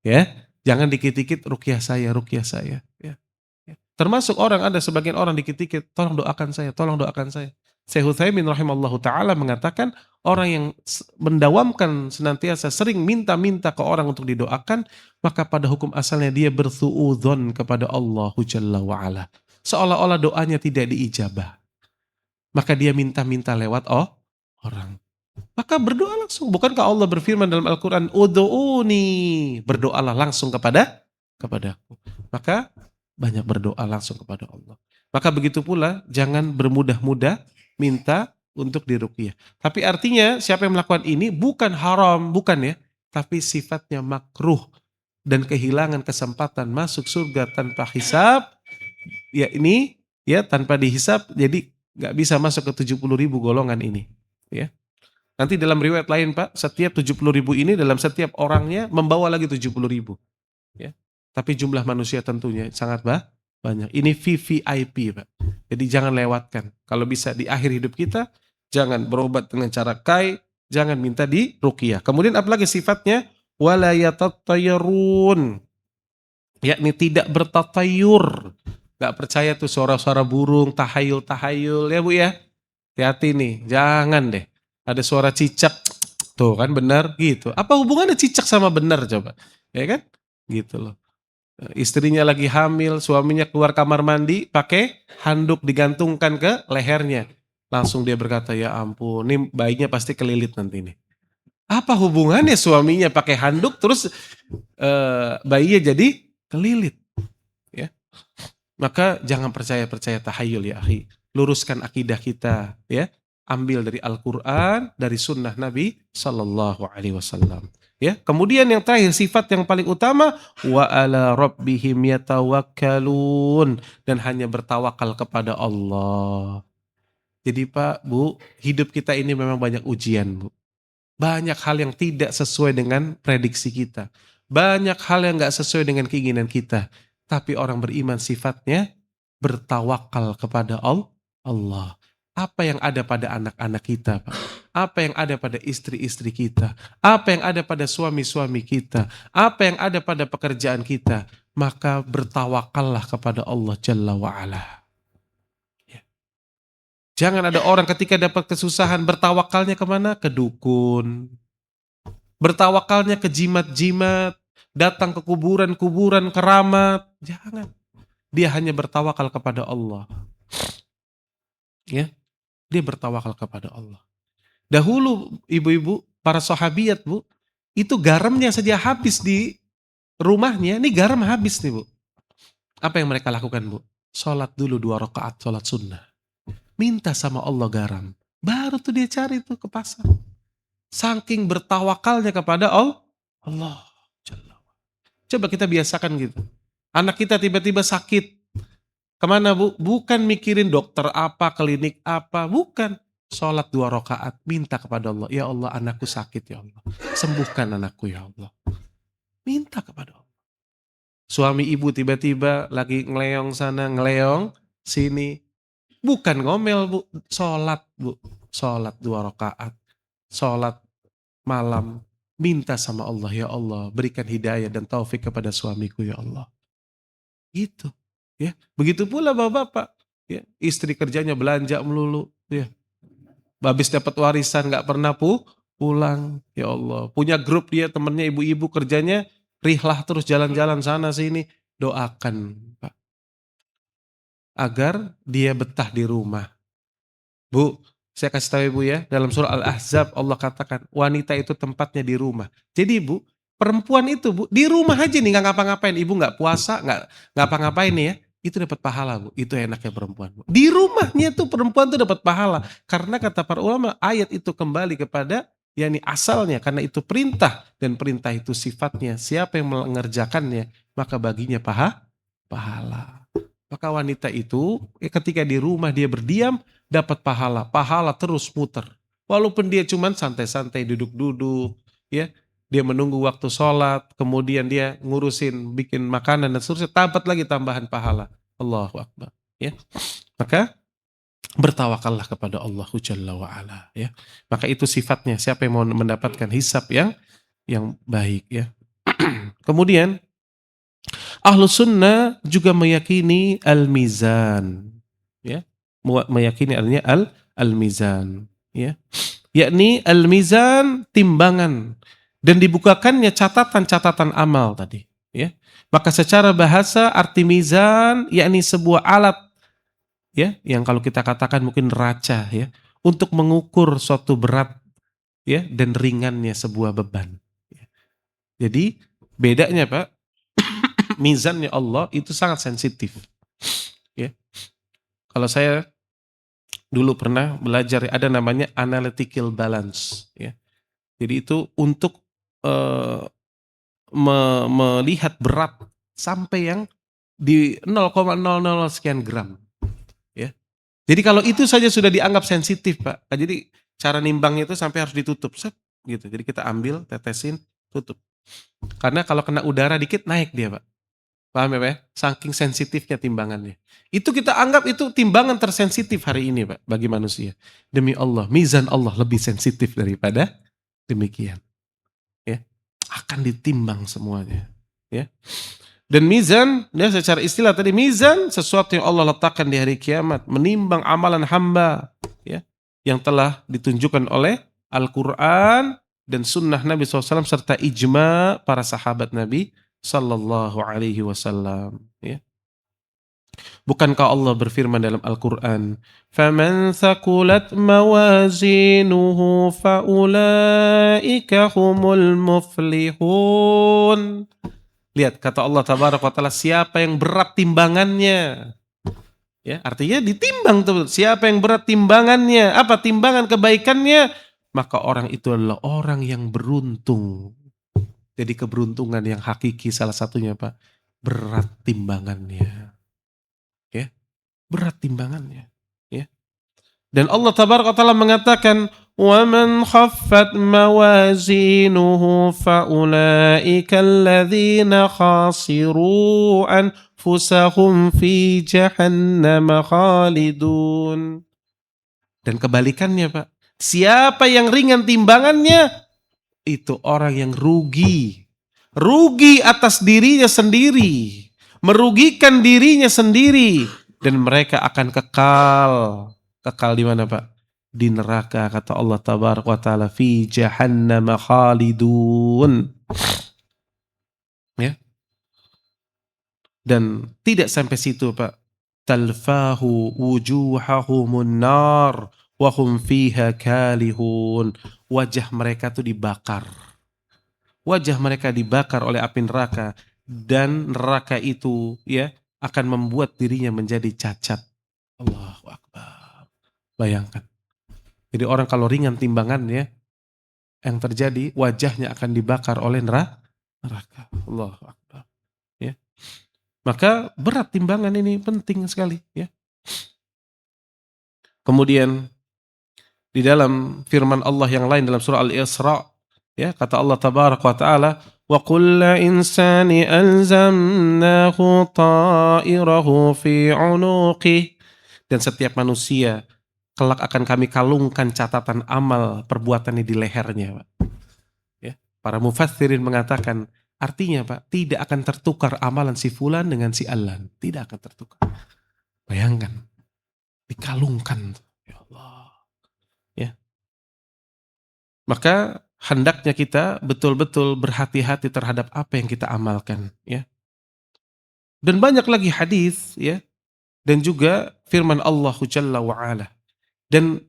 Ya, jangan dikit-dikit ruqyah saya, ruqyah saya. Ya. Ya. Termasuk orang, ada sebagian orang dikit-dikit, tolong doakan saya, tolong doakan saya. Syekh Utsaimin rahimallahu taala mengatakan orang yang mendawamkan senantiasa sering minta-minta ke orang untuk didoakan, maka pada hukum asalnya dia bersuudzon kepada Allah Jalla wa ala. Seolah-olah doanya tidak diijabah. Maka dia minta-minta lewat orang. Maka berdoa langsung. Bukankah Allah berfirman dalam Al-Quran, Udu'uni, berdoalah langsung kepadaku. Maka banyak berdoa langsung kepada Allah. Maka begitu pula jangan bermudah-mudah minta untuk diruqyah. Tapi artinya siapa yang melakukan ini bukan haram, bukan ya. Tapi sifatnya makruh dan kehilangan kesempatan masuk surga tanpa hisab. Ya ini ya tanpa dihisab, jadi nggak bisa masuk ke 70.000 golongan ini. Ya. Nanti dalam riwayat lain Pak, setiap 70.000 ini dalam setiap orangnya membawa lagi 70.000. Ya. Tapi jumlah manusia tentunya sangat banyak. Ini VVIP Pak. Jadi jangan lewatkan. Kalau bisa di akhir hidup kita, jangan berobat dengan cara kai, jangan minta di ruqyah. Kemudian apalagi sifatnya? Wala yatattayyarun. Yakni tidak bertatayur. Gak percaya tuh suara-suara burung, tahayul-tahayul ya Bu ya. Hati-hati nih, jangan deh. Ada suara cicak, tuh kan benar gitu. Apa hubungannya cicak sama benar coba? Ya kan? Gitu loh. Istrinya lagi hamil, suaminya keluar kamar mandi, pakai handuk digantungkan ke lehernya. Langsung dia berkata, ya ampun, ini bayinya pasti kelilit nanti nih. Apa hubungannya suaminya pakai handuk terus bayinya jadi kelilit? Ya. Maka jangan percaya-percaya tahayul ya akhi. Luruskan akidah kita ya. Ambil dari Al-Quran, dari sunnah Nabi Sallallahu Alaihi Wasallam. Ya, kemudian yang terakhir sifat yang paling utama wa ala rabbihim yatawakkalun, dan hanya bertawakal kepada Allah. Jadi Pak, Bu, hidup kita ini memang banyak ujian, Bu. Banyak hal yang tidak sesuai dengan prediksi kita. Banyak hal yang nggak sesuai dengan keinginan kita. Tapi orang beriman sifatnya bertawakal kepada Allah. Apa yang ada pada anak-anak kita, Pak? Apa yang ada pada istri-istri kita? Apa yang ada pada suami-suami kita? Apa yang ada pada pekerjaan kita? Maka bertawakallah kepada Allah Jalla wa'ala. Ya. Jangan ada orang ketika dapat kesusahan bertawakalnya kemana? Ke dukun. Bertawakalnya ke jimat-jimat. Datang ke kuburan-kuburan keramat. Jangan. Dia hanya bertawakal kepada Allah. Ya, dia bertawakal kepada Allah. Dahulu ibu-ibu, para sahabiat Bu, itu garamnya saja habis di rumahnya, ini garam habis nih Bu. Apa yang mereka lakukan Bu? Sholat dulu 2 rakaat, sholat sunnah. Minta sama Allah garam. Baru tuh dia cari tuh ke pasar. Saking bertawakalnya kepada Allah. Coba kita biasakan gitu. Anak kita tiba-tiba sakit. Kemana Bu? Bukan mikirin dokter apa, klinik apa. Bukan. Sholat 2 rakaat. Minta kepada Allah. Ya Allah, anakku sakit ya Allah. Sembuhkan anakku ya Allah. Minta kepada Allah. Suami ibu tiba-tiba lagi ngeleong sana, ngeleong sini. Bukan ngomel Bu. Sholat Bu. Sholat 2 rakaat. Sholat malam. Minta sama Allah. Ya Allah, berikan hidayah dan taufik kepada suamiku ya Allah. Gitu. Ya, begitu pula bapak-bapak, ya, istri kerjanya belanja melulu, ya. Habis dapat warisan nggak pernah pulang, ya Allah. Punya grup dia temennya ibu-ibu kerjanya rihlah terus jalan-jalan sana sini. Doakan Pak, agar dia betah di rumah. Bu, saya kasih tahu Ibu ya, dalam surah Al-Ahzab Allah katakan, wanita itu tempatnya di rumah. Jadi Ibu, perempuan itu Bu, di rumah aja nih nggak ngapa-ngapain. Ibu nggak puasa, nggak ngapa-ngapain nih ya, itu dapat pahala Bu. Itu enaknya perempuan Bu. Di rumahnya tuh perempuan tuh dapat pahala. Karena kata para ulama, ayat itu kembali kepada yakni asalnya, karena itu perintah dan perintah itu sifatnya. Siapa yang mengerjakannya, maka baginya pahala. Maka wanita itu ketika di rumah dia berdiam dapat pahala, pahala terus muter. Walaupun dia cuman santai-santai duduk-duduk, ya, dia menunggu waktu sholat, kemudian dia ngurusin bikin makanan dan seterusnya, dapat lagi tambahan pahala. Allahu Akbar. Ya, maka bertawakallah kepada Allah Jalla wa Ala. Ya, maka itu sifatnya. Siapa yang mau mendapatkan hisab yang baik, ya. Kemudian Ahlus Sunnah juga meyakini al-mizan, ya, meyakini artinya al-mizan, ya, yakni al-mizan timbangan dan dibukakannya catatan-catatan amal tadi, ya. Maka secara bahasa arti mizan yakni sebuah alat, ya, yang kalau kita katakan mungkin raca, ya, untuk mengukur suatu berat, ya, dan ringannya sebuah beban. Jadi bedanya Pak, mizannya Allah itu sangat sensitif. Ya. Kalau saya dulu pernah belajar ada namanya analytical balance. Ya. Jadi itu untuk eh, melihat berat sampai yang di 0,00 sekian gram. Ya. Jadi kalau itu saja sudah dianggap sensitif Pak. Jadi cara nimbangnya itu sampai harus ditutup. Set, gitu. Jadi kita ambil, tetesin, tutup. Karena kalau kena udara dikit naik dia Pak. Paham ya Pak ya? Saking sensitifnya timbangannya. Itu kita anggap itu timbangan tersensitif hari ini Pak bagi manusia. Demi Allah, mizan Allah lebih sensitif daripada demikian. Ya, akan ditimbang semuanya. Ya. Dan mizan, ya, secara istilah tadi mizan sesuatu yang Allah letakkan di hari kiamat, menimbang amalan hamba, ya, yang telah ditunjukkan oleh Al-Quran dan Sunnah Nabi SAW serta ijma para sahabat Nabi Sallallahu Alaihi Wasallam. Ya. Bukankah Allah berfirman dalam Al-Quran, "Faman thaqulat mawazinuhu faulaika humul muflihun." Lihat kata Allah Tabaraka wa Ta'ala, siapa yang berat timbangannya. Ya, artinya ditimbang tuh. Siapa yang berat timbangannya, apa timbangan kebaikannya, maka orang itu adalah orang yang beruntung. Jadi keberuntungan yang hakiki salah satunya Pak, berat timbangannya. Ya, berat timbangannya. Ya. Dan Allah Tabaraka wa Ta'ala mengatakan, وَمَنْ خَفَّتْ مَوَازِينُهُ فَأُولَئِكَ الَّذِينَ خَاسِرُوا أَنفُسَهُمْ فِي جَهَنَّمَ خَالِدُونَ. Dan kebalikannya Pak, siapa yang ringan timbangannya, itu orang yang rugi. Rugi atas dirinya sendiri, merugikan dirinya sendiri, dan mereka akan kekal. Kekal di mana Pak? Di neraka, kata Allah Tabaraka wa Ta'ala, fi jahannam khalidun. Ya. Dan tidak sampai situ Pak. Talfahu wujuhahumun nar wa hum fiha kalihun. Wajah mereka tuh dibakar. Wajah mereka dibakar oleh api neraka dan neraka itu, ya, akan membuat dirinya menjadi cacat. Allahu Akbar. Bayangkan. Jadi orang kalau ringan timbangannya, yang terjadi wajahnya akan dibakar oleh neraka. Allahu Akbar. Ya. Maka berat timbangan ini penting sekali, ya. Kemudian di dalam firman Allah yang lain dalam surah Al-Isra, ya, kata Allah Tabaraka wa Ta'ala, wa kulla insani alzamnahu ta'irahu fi unuqih. Dan setiap manusia kelak akan kami kalungkan catatan amal perbuatannya di lehernya. Ya. Para mufassirin mengatakan Artinya Pak, tidak akan tertukar amalan si fulan dengan si Alan. Tidak akan tertukar. Bayangkan, dikalungkan. Ya Allah. Ya. Maka hendaknya kita betul-betul berhati-hati terhadap apa yang kita amalkan. Ya. Dan banyak lagi hadis, ya, dan juga firman Allah Jalla wa'ala. Dan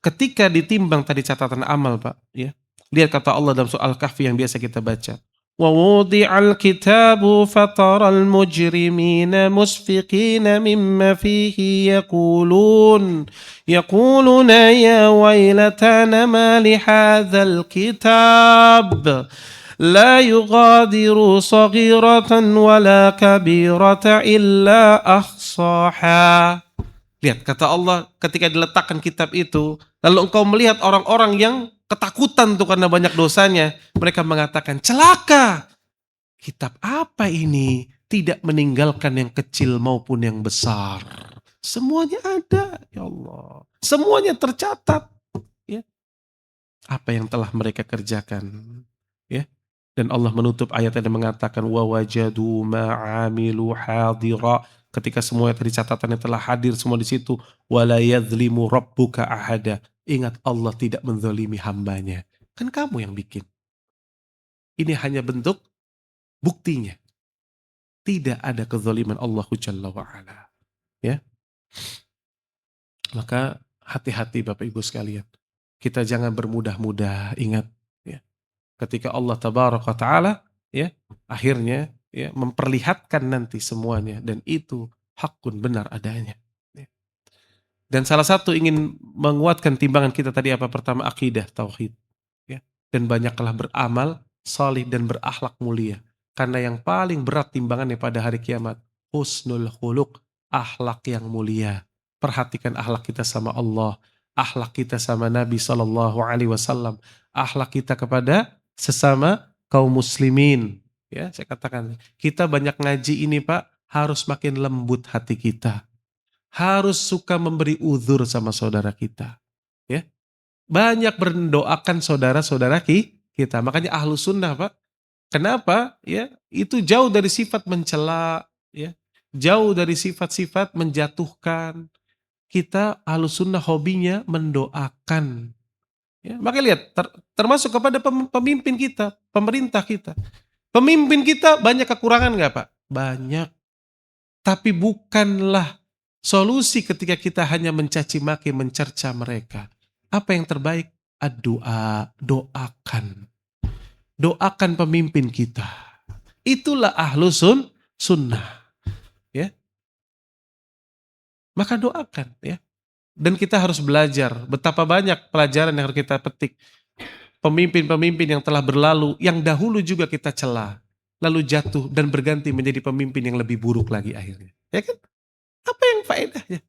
ketika ditimbang tadi catatan amal Pak, ya, lihat kata Allah dalam surah Al-Kahfi yang biasa kita baca. وَوُضِعَ الْكِتَابُ فَتَرَى الْمُجْرِمِينَ مُشْفِقِينَ مِمَّا فِيهِ يَقُولُونَ يَا وَيْلَتَنَا مَا لِهَذَا الْكِتَابِ لَا يُغَادِرُ صَغِيرَةً وَلَا كَبِيرَةً إِلَّا أَحْصَاهَا. Lihat, kata Allah ketika diletakkan kitab itu, lalu engkau melihat orang-orang yang ketakutan tuh karena banyak dosanya. Mereka mengatakan, celaka. Kitab apa ini? Tidak meninggalkan yang kecil maupun yang besar. Semuanya ada, ya Allah. Semuanya tercatat. Ya. Apa yang telah mereka kerjakan. Ya. Dan Allah menutup ayatnya dan mengatakan, وَوَجَدُوا مَا عَمِلُوا حَاضِرًا. Ketika semuanya tadi catatannya telah hadir semua di situ, wala yadzlimu rabbuka ahada. Ingat Allah tidak menzalimi hambanya. Kan kamu yang bikin. Ini hanya bentuk buktinya. Tidak ada kezaliman Allah Jalla wa'ala. Ya. Maka hati-hati Bapak Ibu sekalian. Kita jangan bermudah-mudah. Ingat. Ya. Ketika Allah Tabaraka Ta'ala, ya, akhirnya ya, memperlihatkan nanti semuanya. Dan itu hakun benar adanya. Dan salah satu ingin menguatkan timbangan kita tadi apa? Pertama akidah, tauhid. Ya. Dan banyaklah beramal, salih dan berakhlak mulia. Karena yang paling berat timbangannya pada hari kiamat, husnul khuluq, akhlak yang mulia. Perhatikan akhlak kita sama Allah, akhlak kita sama Nabi SAW, akhlak kita kepada sesama kaum muslimin. Ya, saya katakan, kita banyak ngaji ini Pak, harus makin lembut hati kita. Harus suka memberi uzur sama saudara kita. Ya. Banyak mendoakan saudara-saudara kita. Makanya ahlu sunnah Pak. Kenapa? Ya, itu jauh dari sifat mencela. Ya. Jauh dari sifat-sifat menjatuhkan. Kita ahlu sunnah hobinya mendoakan. Ya. Makanya lihat, termasuk kepada pemimpin kita, pemerintah kita. Pemimpin kita banyak kekurangan nggak Pak? Banyak. Tapi bukanlah solusi ketika kita hanya mencaci maki, mencerca mereka. Apa yang terbaik? Doa, doakan. Doakan pemimpin kita. Itulah ahlu sunnah. Ya. Maka doakan. Ya. Dan kita harus belajar. Betapa banyak pelajaran yang harus kita petik. Pemimpin-pemimpin yang telah berlalu, yang dahulu juga kita cela. Lalu jatuh dan berganti menjadi pemimpin yang lebih buruk lagi akhirnya. Ya kan? Apa yang faedahnya?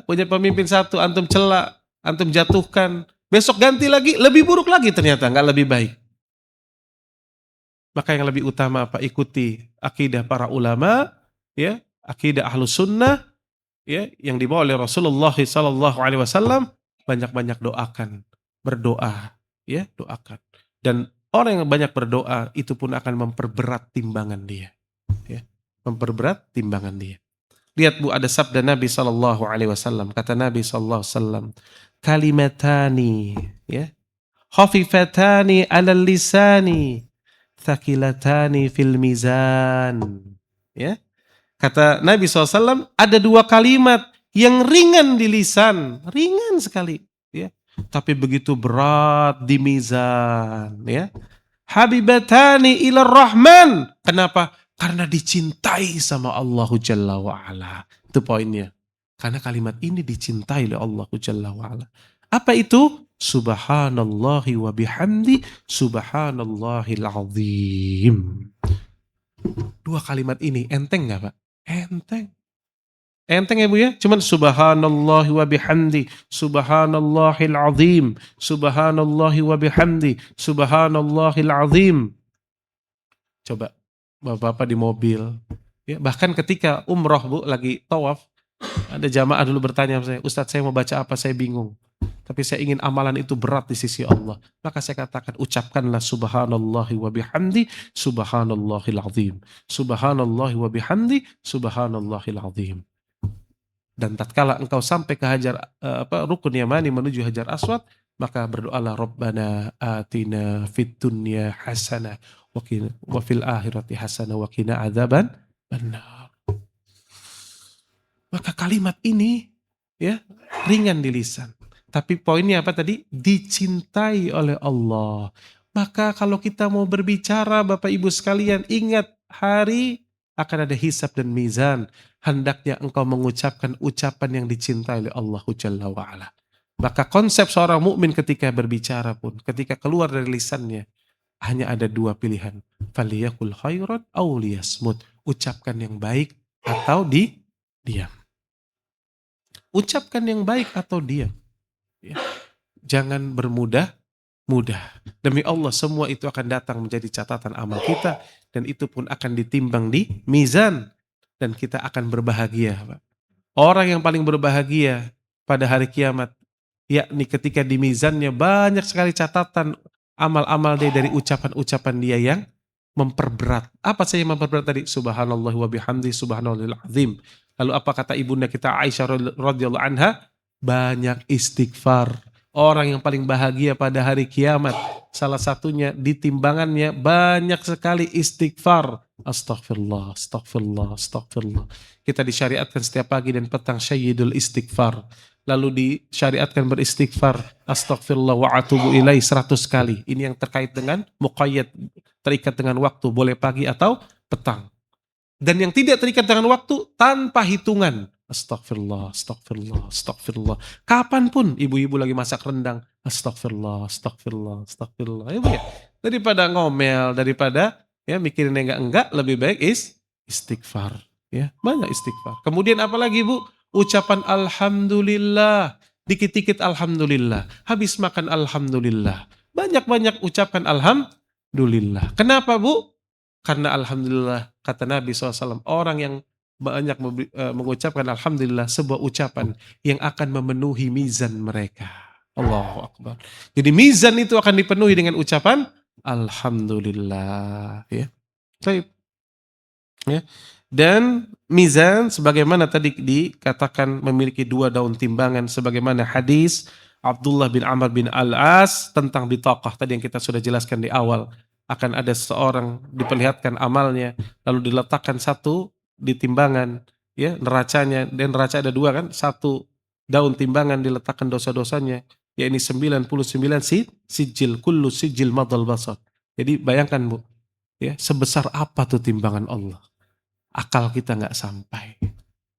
Punya pemimpin satu, antum celak, antum jatuhkan, besok ganti lagi, lebih buruk lagi ternyata, nggak lebih baik. Maka yang lebih utama apa? Ikuti akidah para ulama, ya, akidah ahlus sunnah, ya, yang dibawa oleh Rasulullah SAW. Banyak-banyak doakan, berdoa, ya, doakan. Dan orang yang banyak berdoa itu pun akan memperberat timbangan dia, ya, memperberat timbangan dia. Lihat Bu, ada sabda Nabi SAW. Kata Nabi SAW, kalimatani, ya, khafifatani alal lisani, thaqilatani fil mizan. Ya. Kata Nabi SAW, ada dua kalimat yang ringan di lisan, ringan sekali, ya, tapi begitu berat di mizan. Ya. Habibatani ilar rahman. Kenapa? Karena dicintai sama Allahu Jalla wa'ala. Itu poinnya. Karena kalimat ini dicintai oleh Allahu Jalla wa'ala. Apa itu? Subhanallahi wa bihamdi, subhanallahil azim. Dua kalimat ini enteng gak Pak? Enteng. Enteng ya Bu ya? Cuman subhanallahi wa bihamdi, subhanallahil azim, subhanallahi wa bihamdi, subhanallahil azim. Coba bapak-bapak di mobil, ya, bahkan ketika umroh Bu, lagi tawaf, ada jamaah dulu bertanya sama saya, Ustadz saya mau baca apa, saya bingung. tapi saya ingin amalan itu berat di sisi Allah. Maka saya katakan ucapkanlah subhanallahi wa bihamdi subhanallahil azim. Subhanallahi wa bihamdi subhanallahil azim. Dan tatkala engkau sampai ke rukun yamani menuju hajar aswad, maka berdoalah Rabbana atina fid dunya hasanah wa fil akhirati hasanah wa qina adzaban bannar. Maka kalimat ini ya ringan di lisan. Tapi poinnya apa tadi? Dicintai oleh Allah. Maka kalau kita mau berbicara Bapak Ibu sekalian, ingat hari akan ada hisab dan mizan. Hendaknya engkau mengucapkan ucapan yang dicintai oleh Allah Jalla wa'ala. Maka konsep seorang mukmin ketika berbicara pun, ketika keluar dari lisannya, hanya ada dua pilihan. Faliyakul khairan aw liyasmut. Ucapkan yang baik atau diam. Ucapkan yang baik atau diam. Ya. Jangan bermudah-mudah. Demi Allah semua itu akan datang menjadi catatan amal kita. Dan itu pun akan ditimbang di mizan. Dan kita akan berbahagia. Pak. Orang yang paling berbahagia pada hari kiamat, yakni ketika di mizannya banyak sekali catatan amal-amal dia dari ucapan-ucapan dia yang memperberat. Apa saja yang memperberat tadi? Subhanallah wa bihamdi subhanallahil azim. Lalu apa kata ibunda kita Aisyah radhiyallahu anha? Banyak istighfar. Orang yang paling bahagia pada hari kiamat, salah satunya di timbangannya banyak sekali istighfar. Astaghfirullah, astaghfirullah, astaghfirullah. Kita disyariatkan setiap pagi dan petang syayyidul istighfar. Lalu disyariatkan beristighfar. Astaghfirullah wa atubu ilaih 100 kali. Ini yang terkait dengan muqayyad, terikat dengan waktu, boleh pagi atau petang. Dan yang tidak terikat dengan waktu, tanpa hitungan. Astaghfirullah, astaghfirullah, astaghfirullah. Kapanpun ibu-ibu lagi masak rendang, astaghfirullah, astaghfirullah, astaghfirullah. Ya, daripada ngomel, daripada ya mikirin yang enggak, lebih baik istighfar. Ya, banyak istighfar. Kemudian apalagi Bu? Ucapan alhamdulillah. Dikit-dikit alhamdulillah. Habis makan alhamdulillah. Banyak-banyak ucapkan alhamdulillah. Kenapa Bu? Karena alhamdulillah kata Nabi SAW, orang yang banyak mengucapkan alhamdulillah sebuah ucapan yang akan memenuhi mizan mereka. Allahu Akbar. Jadi mizan itu akan dipenuhi dengan ucapan alhamdulillah. Ya. Baik. Ya. Dan mizan sebagaimana tadi dikatakan memiliki dua daun timbangan sebagaimana hadis Abdullah bin Amr bin Al-As tentang bitaqah tadi yang kita sudah jelaskan di awal. Akan ada seseorang diperlihatkan amalnya lalu diletakkan satu di timbangan ya neracanya, dan neraca ada dua kan, satu daun timbangan diletakkan dosa-dosanya, yakni 99 sijil kullu sijil madal basar. Jadi bayangkan Bu ya, sebesar apa tuh timbangan Allah, akal kita nggak sampai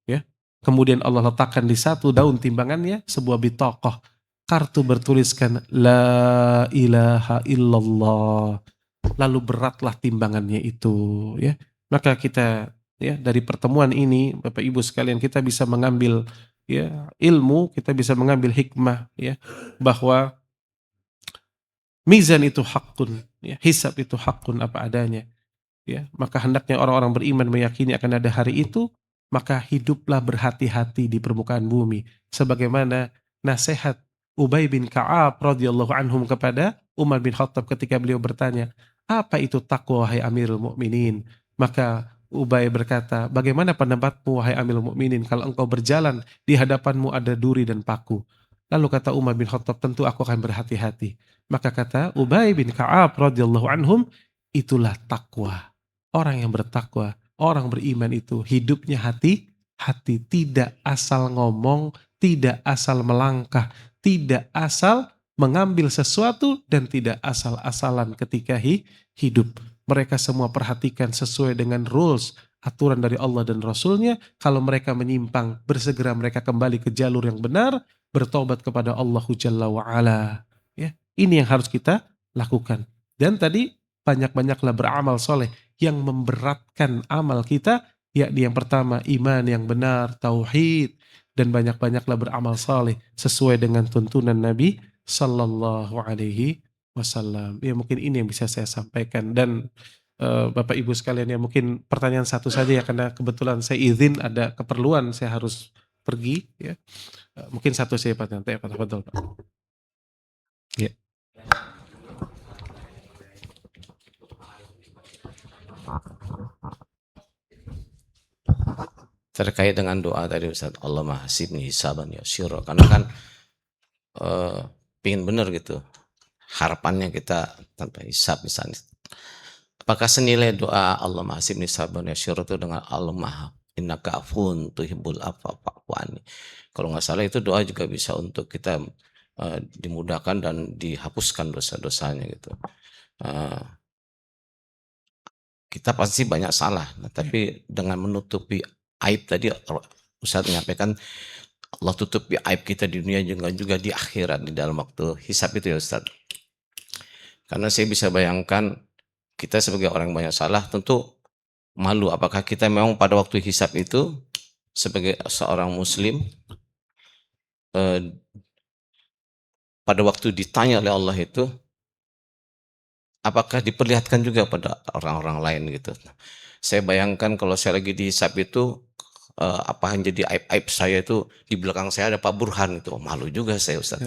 ya. Kemudian Allah letakkan di satu daun timbangannya sebuah bitaqah, kartu bertuliskan la ilaha illallah. Lalu beratlah timbangannya itu ya. Maka kita ya dari pertemuan ini Bapak Ibu sekalian kita bisa mengambil ya ilmu, kita bisa mengambil hikmah ya bahwa mizan itu hakun ya, hisab itu hakun apa adanya ya. Maka hendaknya orang-orang beriman meyakini akan ada hari itu, maka hiduplah berhati-hati di permukaan bumi sebagaimana nasihat Ubay bin Ka'ab radhiyallahu anhum kepada Umar bin Khattab ketika beliau bertanya, apa itu takwa wahai Amirul Mukminin? Maka Ubay berkata, bagaimana pendapatmu wahai Amirul Mukminin kalau engkau berjalan di hadapanmu ada duri dan paku? Lalu kata Umar bin Khattab, tentu aku akan berhati-hati. Maka kata Ubay bin Ka'ab radhiyallahu anhum, itulah takwa. Orang yang bertakwa, orang beriman itu hidupnya hati-hati, tidak asal ngomong, tidak asal melangkah, tidak asal mengambil sesuatu, dan tidak asal-asalan ketika hidup. Mereka semua perhatikan sesuai dengan rules, aturan dari Allah dan Rasulnya. Kalau mereka menyimpang, bersegera mereka kembali ke jalur yang benar, bertobat kepada Allah Jalla wa'ala. Ya, ini yang harus kita lakukan. Dan tadi banyak-banyaklah beramal soleh yang memberatkan amal kita, yakni yang pertama iman yang benar, tauhid, dan banyak-banyaklah beramal soleh sesuai dengan tuntunan Nabi Sallallahu Alaihi Wasallam. Ya mungkin ini yang bisa saya sampaikan. Dan Bapak Ibu sekalian ya mungkin pertanyaan satu saja ya, karena kebetulan saya izin ada keperluan saya harus pergi ya. Mungkin satu saya Pak. Betul Pak. Ya. Terkait dengan doa tadi Ustaz, Allahumma hasibni hisaban yasyira, karena kan pingin bener gitu harapannya kita tanpa hisab misalnya. Apakah senilai doa Allahumma hasibni hisaban yasyira itu dengan Allahumma innaka afuwun tuhibbul afwa fa'fu anni? Kalau nggak salah itu doa juga bisa untuk kita dimudahkan dan dihapuskan dosa-dosanya gitu. Kita pasti banyak salah, tapi dengan menutupi aib tadi Ustaz menyampaikan Allah tutupi aib kita di dunia juga di akhirat di dalam waktu hisab itu ya Ustaz. Karena saya bisa bayangkan kita sebagai orang banyak salah tentu malu apakah kita memang pada waktu hisab itu sebagai seorang muslim pada waktu ditanya oleh Allah itu apakah diperlihatkan juga pada orang-orang lain gitu. Saya bayangkan kalau saya lagi dihisab itu apa yang jadi aib-aib saya itu di belakang saya ada Pak Burhan itu, malu juga saya Ustaz.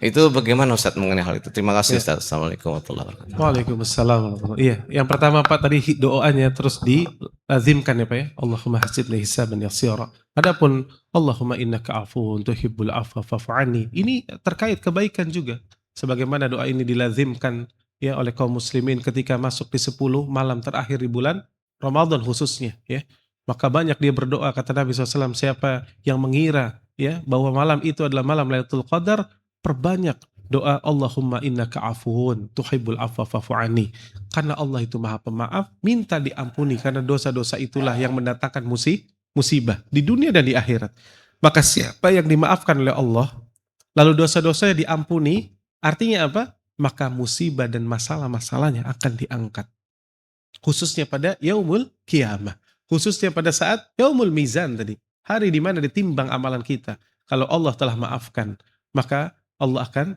Itu bagaimana Ustaz mengenai hal itu? Terima kasih Ustaz. Assalamualaikum warahmatullahi wabarakatuh. Waalaikumsalam. Iya, yang pertama Pak tadi doanya terus dilazimkan ya Pak ya. Allahumma hasibni hisaban yasyira. Adapun Allahumma innaka afuwun tuhibbul afwa fa'fu anni. Ini terkait kebaikan juga. Sebagaimana doa ini dilazimkan ya oleh kaum muslimin ketika masuk di 10 malam terakhir di bulan Ramadan khususnya ya. Maka banyak dia berdoa kata Nabi SAW, siapa yang mengira ya bahwa malam itu adalah malam Lailatul Qadar, perbanyak doa Allahumma innaka afuwun tuhibbul afwa fa'fu anni. Karena Allah itu Maha Pemaaf, minta diampuni karena dosa-dosa itulah yang mendatangkan musibah di dunia dan di akhirat. Maka siapa yang dimaafkan oleh Allah, lalu dosa-dosanya diampuni, artinya apa? Maka musibah dan masalah-masalahnya akan diangkat. Khususnya pada yaumul qiyamah. Khususnya pada saat yaumul mizan tadi. Hari di mana ditimbang amalan kita. Kalau Allah telah maafkan, maka Allah akan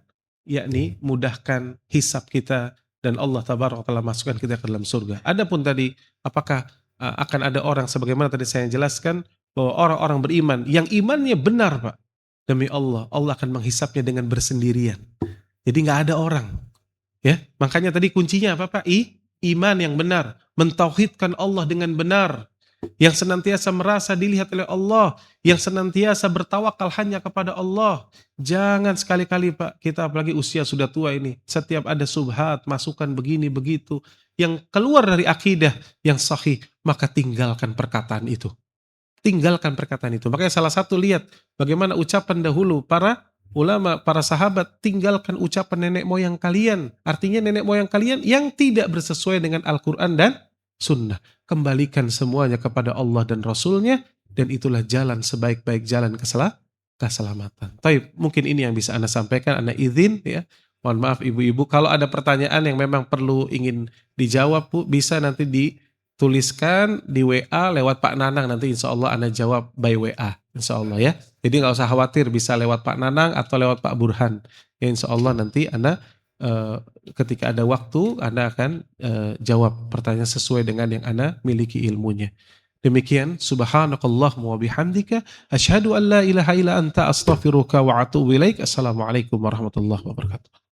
mudahkan hisab kita dan Allah tabaraka taala masukkan kita ke dalam surga. Adapun tadi apakah akan ada orang sebagaimana tadi saya jelaskan bahwa orang-orang beriman yang imannya benar Pak, demi Allah, Allah akan menghisapnya dengan bersendirian. Jadi nggak ada orang. Ya, makanya tadi kuncinya apa Pak? Iman yang benar, mentauhidkan Allah dengan benar, yang senantiasa merasa dilihat oleh Allah, yang senantiasa bertawakal hanya kepada Allah. Jangan sekali-kali Pak, kita apalagi usia sudah tua ini, setiap ada subhat, masukan begini begitu, yang keluar dari akidah yang sahih, maka tinggalkan perkataan itu. Tinggalkan perkataan itu. Makanya salah satu lihat bagaimana ucapan dahulu para ulama, para sahabat, tinggalkan ucapan nenek moyang kalian. Artinya nenek moyang kalian yang tidak bersesuai dengan Al-Quran dan Sunnah. Kembalikan semuanya kepada Allah dan Rasulnya, dan itulah jalan sebaik-baik jalan keselamatan. Tapi mungkin ini yang bisa Anda sampaikan, Anda izin ya. Mohon maaf ibu-ibu, kalau ada pertanyaan yang memang perlu ingin dijawab Bu, bisa nanti dituliskan di WA lewat Pak Nanang, nanti insya Allah Anda jawab by WA, insya Allah ya. Jadi nggak usah khawatir, bisa lewat Pak Nanang atau lewat Pak Burhan. Ya insya Allah nanti Anda ketika ada waktu Anda akan jawab pertanyaan sesuai dengan yang Anda miliki ilmunya. Demikian, subhanakallahumma wa bihamdika asyhadu an la ilaha illa anta astaghfiruka wa atubu ilaik. Assalamualaikum warahmatullahi wabarakatuh.